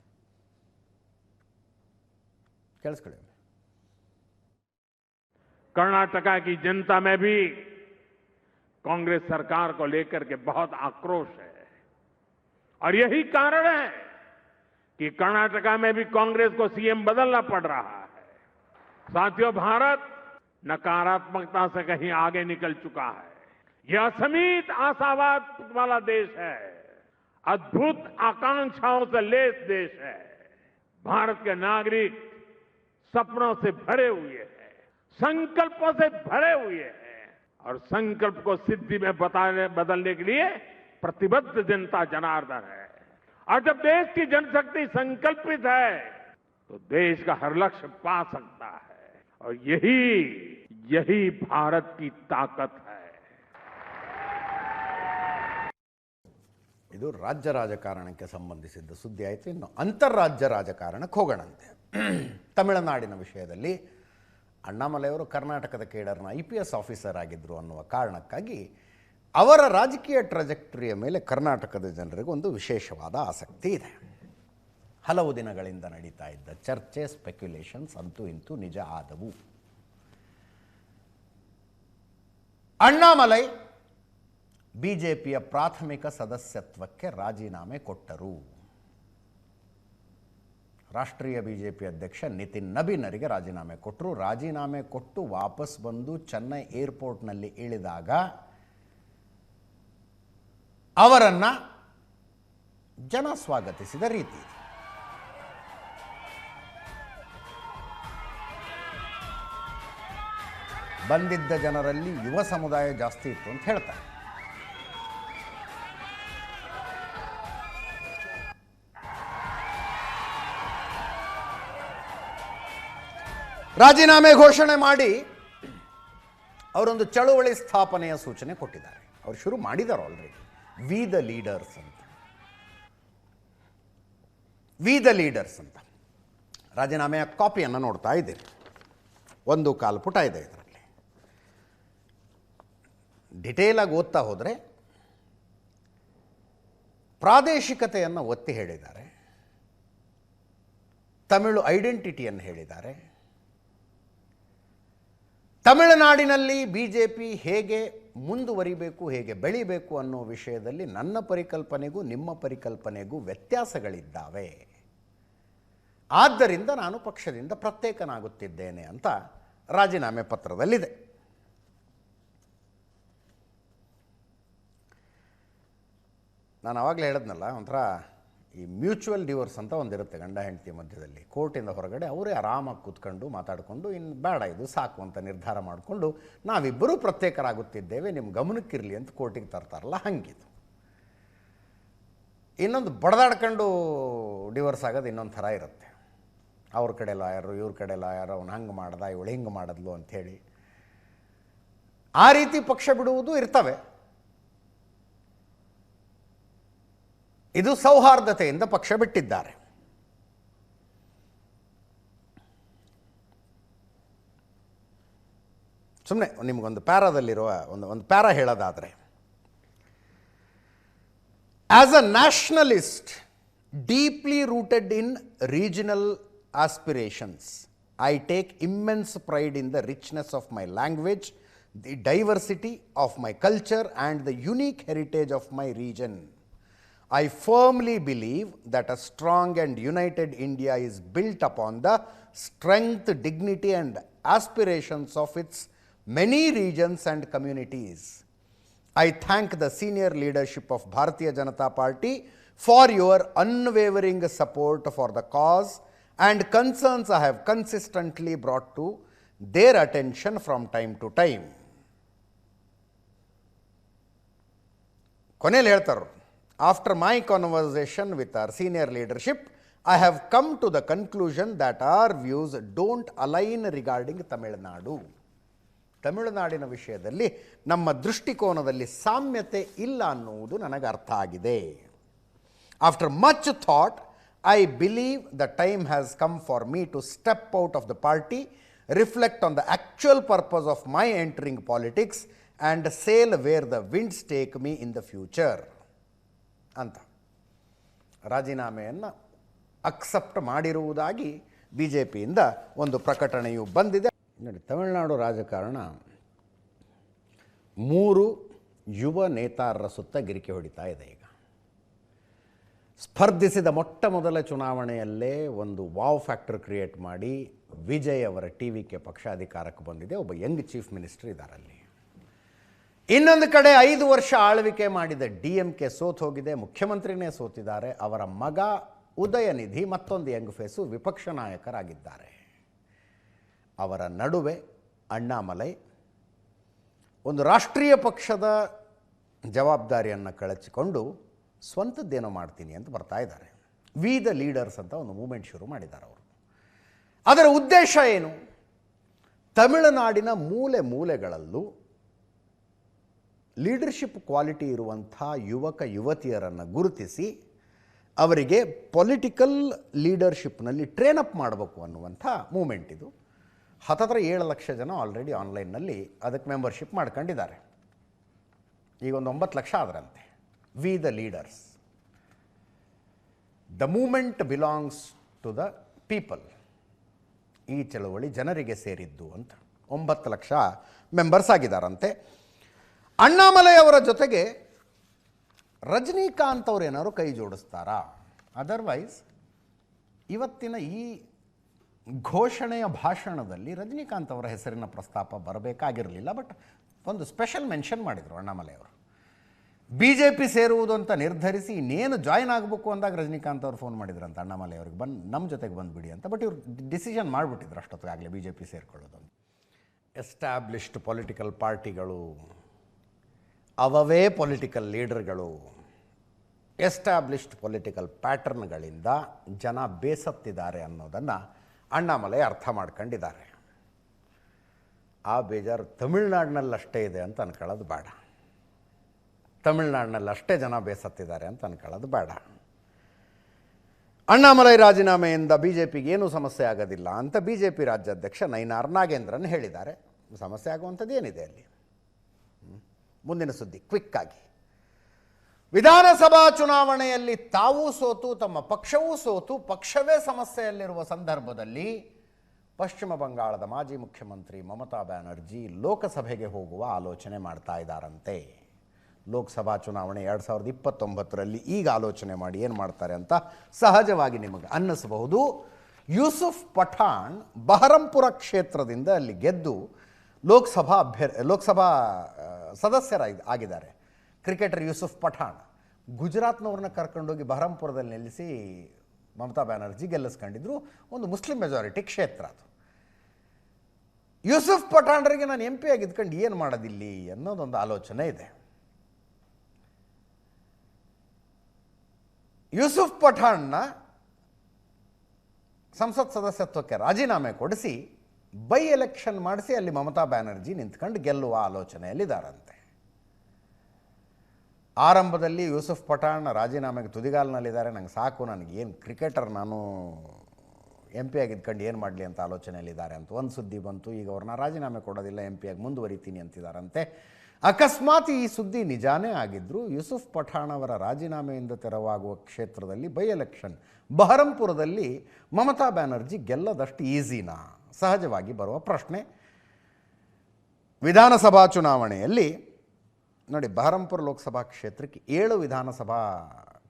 ಕೇಳಿಸ್ಕೊಳ್ಳಿ. कर्नाटका की जनता में भी कांग्रेस सरकार को लेकर के बहुत आक्रोश है और यही कारण है कि कर्नाटका में भी कांग्रेस को सीएम बदलना पड़ रहा है। साथियों, भारत नकारात्मकता से कहीं आगे निकल चुका है। यह असीमित आशावाद वाला देश है, अद्भुत आकांक्षाओं से लैस देश है। भारत के नागरिक सपनों से भरे हुए हैं, संकल्पों से भरे हुए हैं और संकल्प को सिद्धि में बदलने के लिए प्रतिबद्ध जनता जनार्दन है। और जब देश की जनशक्ति संकल्पित है तो देश का हर लक्ष्य पा सकता है और यही भारत की ताकत है। ಇದು ರಾಜ್ಯ ರಾಜಕಾರಣಕ್ಕೆ ಸಂಬಂಧಿಸಿದ್ದ ಸುದ್ದಿ ಆಯಿತು. ಇನ್ನು ಅಂತಾರಾಜ್ಯ ರಾಜಕಾರಣಕ್ಕೆ ಹೋಗೋಣಂತೆ. ತಮಿಳುನಾಡಿನ ವಿಷಯದಲ್ಲಿ ಅಣ್ಣಾಮಲೈಯವರು ಕರ್ನಾಟಕದ ಕೇಡರ್ನ IPS ಆಫೀಸರ್ ಆಗಿದ್ದರು ಅನ್ನುವ ಕಾರಣಕ್ಕಾಗಿ ಅವರ ರಾಜಕೀಯ ಟ್ರಜೆಕ್ಟರಿಯ ಮೇಲೆ ಕರ್ನಾಟಕದ ಜನರಿಗೆ ಒಂದು ವಿಶೇಷವಾದ ಆಸಕ್ತಿ ಇದೆ. ಹಲವು ದಿನಗಳಿಂದ ನಡೀತಾ ಇದ್ದ ಚರ್ಚೆ, ಸ್ಪೆಕ್ಯುಲೇಷನ್ಸ್ ಅಂತೂ ಇಂತೂ ನಿಜ ಆದವು. ಅಣ್ಣಾಮಲೈ BJPಯ ಪ್ರಾಥಮಿಕ ಸದಸ್ಯತ್ವಕ್ಕೆ ರಾಜೀನಾಮೆ ಕೊಟ್ಟರು. ರಾಷ್ಟ್ರೀಯ BJP ಅಧ್ಯಕ್ಷ ನಿತಿನ್ ನಬೀನರಿಗೆ ರಾಜೀನಾಮೆ ಕೊಟ್ಟರು. ರಾಜೀನಾಮೆ ಕೊಟ್ಟು ವಾಪಸ್ ಬಂದು ಚೆನ್ನೈ ಏರ್ಪೋರ್ಟ್ನಲ್ಲಿ ಇಳಿದಾಗ ಅವರನ್ನು ಜನ ಸ್ವಾಗತಿಸಿದ ರೀತಿ. ಬಂದಿದ್ದ ಜನರಲ್ಲಿ ಯುವ ಸಮುದಾಯ ಜಾಸ್ತಿ ಇತ್ತು ಅಂತ ಹೇಳ್ತಾರೆ. ರಾಜೀನಾಮೆ ಘೋಷಣೆ ಮಾಡಿ ಅವರೊಂದು ಚಳುವಳಿ ಸ್ಥಾಪನೆಯ ಸೂಚನೆ ಕೊಟ್ಟಿದ್ದಾರೆ. ಅವರು ಶುರು ಮಾಡಿದ್ದಾರೆ ಆಲ್ರೆಡಿ. ವಿ ದ ಲೀಡರ್ಸ್ ಅಂತ ರಾಜೀನಾಮೆಯ ಕಾಪಿಯನ್ನು ನೋಡ್ತಾ ಇದ್ದೀರಿ. 1.25 ಪುಟ ಇದೆ ಇದರಲ್ಲಿ. ಡಿಟೇಲಾಗಿ ಓದ್ತಾ ಹೋದರೆ ಪ್ರಾದೇಶಿಕತೆಯನ್ನು ಒತ್ತಿ ಹೇಳಿದ್ದಾರೆ, ತಮಿಳು ಐಡೆಂಟಿಟಿಯನ್ನು ಹೇಳಿದ್ದಾರೆ, ತಮಿಳುನಾಡಿನಲ್ಲಿ BJP ಹೇಗೆ ಮುಂದುವರಿಬೇಕು, ಹೇಗೆ ಬೆಳಿಬೇಕು ಅನ್ನೋ ವಿಷಯದಲ್ಲಿ ನನ್ನ ಪರಿಕಲ್ಪನೆಗೂ ನಿಮ್ಮ ಪರಿಕಲ್ಪನೆಗೂ ವ್ಯತ್ಯಾಸಗಳಿದ್ದಾವೆ. ಆದ್ದರಿಂದ ನಾನು ಪಕ್ಷದಿಂದ ಪ್ರತ್ಯೇಕನಾಗುತ್ತಿದ್ದೇನೆ ಅಂತ ರಾಜೀನಾಮೆ ಪತ್ರದಲ್ಲಿದೆ. ನಾನು ಆವಾಗಲೇ ಹೇಳಿದ್ನಲ್ಲ, ಒಂಥರ ಈ ಮ್ಯೂಚುವಲ್ ಡಿವೋರ್ಸ್ ಅಂತ ಒಂದಿರುತ್ತೆ ಗಂಡ ಹೆಂಡತಿ ಮಧ್ಯದಲ್ಲಿ. ಕೋರ್ಟಿಂದ ಹೊರಗಡೆ ಅವರೇ ಆರಾಮಾಗಿ ಕೂತ್ಕೊಂಡು ಮಾತಾಡಿಕೊಂಡು ಇನ್ನು ಬೇಡ ಇದು ಸಾಕು ಅಂತ ನಿರ್ಧಾರ ಮಾಡಿಕೊಂಡು ನಾವಿಬ್ಬರೂ ಪ್ರತ್ಯೇಕರಾಗುತ್ತಿದ್ದೇವೆ, ನಿಮ್ಮ ಗಮನಕ್ಕಿರಲಿ ಅಂತ ಕೋರ್ಟಿಗೆ ತರ್ತಾರಲ್ಲ ಹಂಗಿದು. ಇನ್ನೊಂದು ಬಡದಾಡ್ಕೊಂಡು ಡಿವೋರ್ಸ್ ಆಗೋದು ಇನ್ನೊಂದು ಥರ ಇರುತ್ತೆ. ಅವ್ರ ಕಡೆ ಲಾಯರು, ಇವ್ರ ಕಡೆ ಲಾಯರು, ಅವ್ನು ಹಂಗೆ ಮಾಡ್ದ, ಇವಳು ಹಿಂಗೆ ಮಾಡಿದ್ಲು ಅಂಥೇಳಿ ಆ ರೀತಿ ಪಕ್ಷ ಬಿಡುವುದು ಇರ್ತವೆ. ಇದು ಸೌಹಾರ್ದತೆಯಿಂದ ಪಕ್ಷ ಬಿಟ್ಟಿದ್ದಾರೆ. ಸುಮ್ಮನೆ ನಿಮಗೊಂದು ಪ್ಯಾರಾದಲ್ಲಿರುವ ಒಂದು ಪ್ಯಾರಾ ಹೇಳೋದಾದರೆ, as a nationalist deeply rooted in regional aspirations, I take immense pride in the richness of my language, the diversity of my culture and the unique heritage of my region. I firmly believe that a strong and united India is built upon the strength, dignity and aspirations of its many regions and communities. I thank the senior leadership of Bharatiya Janata Party for your unwavering support for the cause and concerns I have consistently brought to their attention from time to time. ಕೊನೆಯಲ್ಲಿ ಹೇಳ್ತಾರೆ, after my conversation with our senior leadership, I have come to the conclusion that our views don't align regarding Tamil Nadu. ತಮಿಳುನಾಡಿನ ವಿಷಯದಲ್ಲಿ ನಮ್ಮ ದೃಷ್ಟಿಕೋನದಲ್ಲಿ ಸಾಮ್ಯತೆ ಇಲ್ಲ ಅನ್ನುವುದು ನನಗೆ ಅರ್ಥ ಆಗಿದೆ. After much thought, I believe the time has come for me to step out of the party, reflect on the actual purpose of my entering politics and sail where the winds take me in the future. ಅಂತ ರಾಜೀನಾಮೆಯನ್ನು accept ಮಾಡಿರುವುದಾಗಿ B J ಪಿಯಿಂದ ಒಂದು ಪ್ರಕಟಣೆಯು ಬಂದಿದೆ. ನೋಡಿ, ತಮಿಳುನಾಡು ರಾಜಕಾರಣ 3 ಯುವ ನೇತಾರರ ಸುತ್ತ ಗಿರಿಕೆ ಹೊಡಿತಾ ಇದೆ. ಈಗ ಸ್ಪರ್ಧಿಸಿದ ಮೊಟ್ಟ ಮೊದಲ ಚುನಾವಣೆಯಲ್ಲೇ ಒಂದು ವಾವ್ ಫ್ಯಾಕ್ಟರ್ ಕ್ರಿಯೇಟ್ ಮಾಡಿ ವಿಜಯ್ ಅವರ ಟಿ.ವಿ.ಕೆ ಪಕ್ಷ ಅಧಿಕಾರಕ್ಕೆ ಬಂದಿದೆ. ಒಬ್ಬ ಯಂಗ್ ಚೀಫ್ ಮಿನಿಸ್ಟರ್ ಇದ್ದಾರೆ ಅಲ್ಲಿ. ಇನ್ನೊಂದು ಕಡೆ 5 ವರ್ಷ ಆಳ್ವಿಕೆ ಮಾಡಿದ DMK ಸೋತು ಹೋಗಿದೆ, ಮುಖ್ಯಮಂತ್ರಿನೇ ಸೋತಿದ್ದಾರೆ. ಅವರ ಮಗ ಉದಯನಿಧಿ ಮತ್ತೊಂದು ಯಂಗ್ ಫೇಸು ವಿಪಕ್ಷ ನಾಯಕರಾಗಿದ್ದಾರೆ. ಅವರ ನಡುವೆ ಅಣ್ಣಾಮಲೈ ಒಂದು ರಾಷ್ಟ್ರೀಯ ಪಕ್ಷದ ಜವಾಬ್ದಾರಿಯನ್ನು ಕಳಚಿಕೊಂಡು ಸ್ವಂತದ್ದೇನೋ ಮಾಡ್ತೀನಿ ಅಂತ ಬರ್ತಾ ಇದ್ದಾರೆ. ವಿ ದ ಲೀಡರ್ಸ್ ಅಂತ ಒಂದು ಮೂಮೆಂಟ್ ಶುರು ಮಾಡಿದ್ದಾರೆ ಅವರು. ಅದರ ಉದ್ದೇಶ ಏನು? ತಮಿಳುನಾಡಿನ ಮೂಲೆ ಮೂಲೆಗಳಲ್ಲೂ ಲೀಡರ್ಶಿಪ್ ಕ್ವಾಲಿಟಿ ಇರುವಂಥ ಯುವಕ ಯುವತಿಯರನ್ನು ಗುರುತಿಸಿ ಅವರಿಗೆ ಪೊಲಿಟಿಕಲ್ ಲೀಡರ್ಶಿಪ್ನಲ್ಲಿ ಟ್ರೈನಪ್ ಮಾಡಬೇಕು ಅನ್ನುವಂಥ ಮೂಮೆಂಟ್ ಇದು. 7 ಲಕ್ಷ ಜನ ಆಲ್ರೆಡಿ ಆನ್ಲೈನ್ನಲ್ಲಿ ಅದಕ್ಕೆ ಮೆಂಬರ್ಶಿಪ್ ಮಾಡ್ಕೊಂಡಿದ್ದಾರೆ. ಈಗ ಒಂದು 9 ಲಕ್ಷ ಆದ್ರಂತೆ. We the leaders, the movement belongs to the people. ಈ ಚಳವಳಿ ಜನರಿಗೆ ಸೇರಿದ್ದು ಅಂತ 9 ಲಕ್ಷ ಮೆಂಬರ್ಸ್ ಆಗಿದ್ದಾರಂತೆ. ಅಣ್ಣಾಮಲೈ ಅವರ ಜೊತೆಗೆ ರಜನಿಕಾಂತ್ ಅವರು ಏನಾದ್ರು ಕೈ ಜೋಡಿಸ್ತಾರಾ? ಅದರ್ವೈಸ್ ಇವತ್ತಿನ ಈ ಘೋಷಣೆಯ ಭಾಷಣದಲ್ಲಿ ರಜನಿಕಾಂತ್ ಅವರ ಹೆಸರಿನ ಪ್ರಸ್ತಾಪ ಬರಬೇಕಾಗಿರಲಿಲ್ಲ. ಬಟ್ ಒಂದು ಸ್ಪೆಷಲ್ ಮೆನ್ಷನ್ ಮಾಡಿದರು ಅಣ್ಣಾಮಲೈ ಅವರು. BJP ಸೇರುವುದು ಅಂತ ನಿರ್ಧರಿಸಿ ಇನ್ನೇನು ಜಾಯ್ನ್ ಆಗಬೇಕು ಅಂದಾಗ ರಜನಿಕಾಂತ್ ಅವರು ಫೋನ್ ಮಾಡಿದ್ರಂತ ಅಣ್ಣಾಮಲೈ ಅವ್ರಿಗೆ, ನಮ್ಮ ಜೊತೆಗೆ ಬಂದುಬಿಡಿ ಅಂತ. ಬಟ್ ಇವ್ರು ಡಿಸಿಷನ್ ಮಾಡಿಬಿಟ್ಟಿದ್ರು ಅಷ್ಟೊತ್ತಿಗಾಗಲೇ BJP ಸೇರ್ಕೊಳ್ಳೋದು. ಎಸ್ಟಾಬ್ಲಿಷ್ಡ್ ಪೊಲಿಟಿಕಲ್ ಪಾರ್ಟಿಗಳು, ಅವವೇ ಪೊಲಿಟಿಕಲ್ ಲೀಡರ್ಗಳು, ಎಸ್ಟಾಬ್ಲಿಷ್ಡ್ ಪೊಲಿಟಿಕಲ್ ಪ್ಯಾಟರ್ನ್ಗಳಿಂದ ಜನ ಬೇಸತ್ತಿದ್ದಾರೆ ಅನ್ನೋದನ್ನು ಅಣ್ಣಾಮಲೈ ಅರ್ಥ ಮಾಡ್ಕೊಂಡಿದ್ದಾರೆ. ಆ ಬೇಜಾರು ತಮಿಳ್ನಾಡಿನಲ್ಲಷ್ಟೇ ಇದೆ ಅಂತ ಅನ್ಕೊಳ್ಳೋದು ಬೇಡ. ತಮಿಳ್ನಾಡಿನಲ್ಲಷ್ಟೇ ಜನ ಬೇಸತ್ತಿದ್ದಾರೆ ಅಂತ ಅನ್ಕೊಳ್ಳೋದು ಬೇಡ. ಅಣ್ಣಾಮಲೈ ರಾಜೀನಾಮೆಯಿಂದ BJPಗೆ ಏನೂ ಸಮಸ್ಯೆ ಆಗೋದಿಲ್ಲ ಅಂತ BJP ರಾಜ್ಯಾಧ್ಯಕ್ಷ ನೈನಾರ್ ನಾಗೇಂದ್ರನ್ ಹೇಳಿದ್ದಾರೆ. ಸಮಸ್ಯೆ ಆಗುವಂಥದ್ದು ಏನಿದೆ ಅಲ್ಲಿ? ಮುಂದಿನ ಸುದ್ದಿ ಕ್ವಿಕ್ ಆಗಿ. ವಿಧಾನಸಭಾ ಚುನಾವಣೆಯಲ್ಲಿ ತಾವೂ ಸೋತು ತಮ್ಮ ಪಕ್ಷವೂ ಸೋತು ಪಕ್ಷವೇ ಸಮಸ್ಯೆಯಲ್ಲಿರುವ ಸಂದರ್ಭದಲ್ಲಿ ಪಶ್ಚಿಮ ಬಂಗಾಳದ ಮಾಜಿ ಮುಖ್ಯಮಂತ್ರಿ ಮಮತಾ ಬ್ಯಾನರ್ಜಿ ಲೋಕಸಭೆಗೆ ಹೋಗುವ ಆಲೋಚನೆ ಮಾಡ್ತಾ ಇದ್ದಾರಂತೆ. ಲೋಕಸಭಾ ಚುನಾವಣೆ 2029ರಲ್ಲಿ ಈಗ ಆಲೋಚನೆ ಮಾಡಿ ಏನು ಮಾಡ್ತಾರೆ ಅಂತ ಸಹಜವಾಗಿ ನಿಮಗೆ ಅನ್ನಿಸಬಹುದು. ಯೂಸುಫ್ ಪಠಾಣ್ ಬಹರಂಪುರ ಕ್ಷೇತ್ರದಿಂದ ಅಲ್ಲಿ ಗೆದ್ದು ಲೋಕಸಭಾ ಸದಸ್ಯರಾಗಿದ್ದಾರೆ. ಕ್ರಿಕೆಟರ್ ಯೂಸುಫ್ ಪಠಾಣ್ ಗುಜರಾತ್ನವ್ರನ್ನ ಕರ್ಕೊಂಡೋಗಿ ಬಹರಂಪುರದಲ್ಲಿ ನಿಲ್ಲಿಸಿ ಮಮತಾ ಬ್ಯಾನರ್ಜಿ ಗೆಲ್ಲಿಸ್ಕೊಂಡಿದ್ರು. ಒಂದು ಮುಸ್ಲಿಂ ಮೆಜಾರಿಟಿ ಕ್ಷೇತ್ರ ಅದು. ಯೂಸುಫ್ ಪಠಾಣ್ರಿಗೆ ನಾನು MP ಆಗಿ ಇದ್ಕೊಂಡು ಏನು ಮಾಡೋದಿಲ್ಲಿ ಅನ್ನೋದೊಂದು ಆಲೋಚನೆ ಇದೆ. ಯೂಸುಫ್ ಪಠಾಣ್ನ ಸಂಸತ್ ಸದಸ್ಯತ್ವಕ್ಕೆ ರಾಜೀನಾಮೆ ಕೊಡಿಸಿ ಬೈ ಎಲೆಕ್ಷನ್ ಮಾಡಿಸಿ ಅಲ್ಲಿ ಮಮತಾ ಬ್ಯಾನರ್ಜಿ ನಿಂತ್ಕೊಂಡು ಗೆಲ್ಲುವ ಆಲೋಚನೆಯಲ್ಲಿದ್ದಾರಂತೆ. ಆರಂಭದಲ್ಲಿ ಯೂಸುಫ್ ಪಠಾಣ್ ರಾಜೀನಾಮೆಗೆ ತುದಿಗಾಲಿನಲ್ಲಿದ್ದಾರೆ, ನಂಗೆ ಸಾಕು, ನನಗೇನು ಕ್ರಿಕೆಟರ್, ನಾನು MP ಆಗಿ ಇದ್ಕೊಂಡು ಏನು ಮಾಡಲಿ ಅಂತ ಆಲೋಚನೆಯಲ್ಲಿದ್ದಾರೆ ಅಂತ ಒಂದು ಸುದ್ದಿ ಬಂತು. ಈಗ ಅವ್ರನ್ನ ರಾಜೀನಾಮೆ ಕೊಡೋದಿಲ್ಲ, MP ಆಗಿ ಮುಂದುವರಿತೀನಿ ಅಂತಿದ್ದಾರಂತೆ. ಅಕಸ್ಮಾತ್ ಈ ಸುದ್ದಿ ನಿಜಾನೇ ಆಗಿದ್ದರೂ ಯೂಸುಫ್ ಪಠಾಣ್ ಅವರ ರಾಜೀನಾಮೆಯಿಂದ ತೆರವಾಗುವ ಕ್ಷೇತ್ರದಲ್ಲಿ ಬೈ ಎಲೆಕ್ಷನ್ ಬಹರಂಪುರದಲ್ಲಿ ಮಮತಾ ಬ್ಯಾನರ್ಜಿ ಗೆಲ್ಲದಷ್ಟು ಈಸಿನಾ? ಸಹಜವಾಗಿ ಬರುವ ಪ್ರಶ್ನೆ. ವಿಧಾನಸಭಾ ಚುನಾವಣೆಯಲ್ಲಿ ನೋಡಿ, ಬಹರಂಪುರ ಲೋಕಸಭಾ ಕ್ಷೇತ್ರಕ್ಕೆ 7 ವಿಧಾನಸಭಾ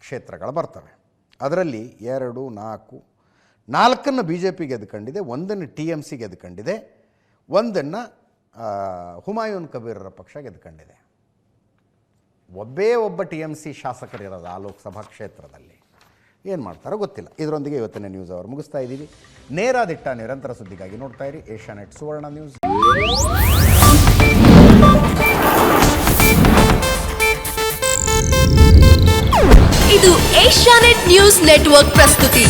ಕ್ಷೇತ್ರಗಳು ಬರ್ತವೆ. ಅದರಲ್ಲಿ 2, 4 BJP ಗೆದ್ದುಕೊಂಡಿದೆ, 1 TMC ಗೆದ್ದುಕೊಂಡಿದೆ, 1 ಹುಮಾಯೂನ್ ಕಬೀರರ ಪಕ್ಷ ಗೆದ್ದುಕೊಂಡಿದೆ. ಒಬ್ಬ TMC ಶಾಸಕರಿರೋದು ಆ ಲೋಕಸಭಾ ಕ್ಷೇತ್ರದಲ್ಲಿ. ಏನು ಮಾಡ್ತಾರೋ ಗೊತ್ತಿಲ್ಲ. ಇದರೊಂದಿಗೆ ಇವತ್ತಿನ ನ್ಯೂಸ್ ಅವರ್ ಮುಗಿಸ್ತಾ ಇದ್ದೀವಿ. ನೇರ ದಿಟ್ಟ ನಿರಂತರ ಸುದ್ದಿಗಾಗಿ ನೋಡ್ತಾ ಇರಿ ಏಷ್ಯಾನೆಟ್ ಸುವರ್ಣ ನ್ಯೂಸ್. ಇದು ಏಷ್ಯಾನೆಟ್ ನ್ಯೂಸ್ ನೆಟ್ವರ್ಕ್ ಪ್ರಸ್ತುತಿ.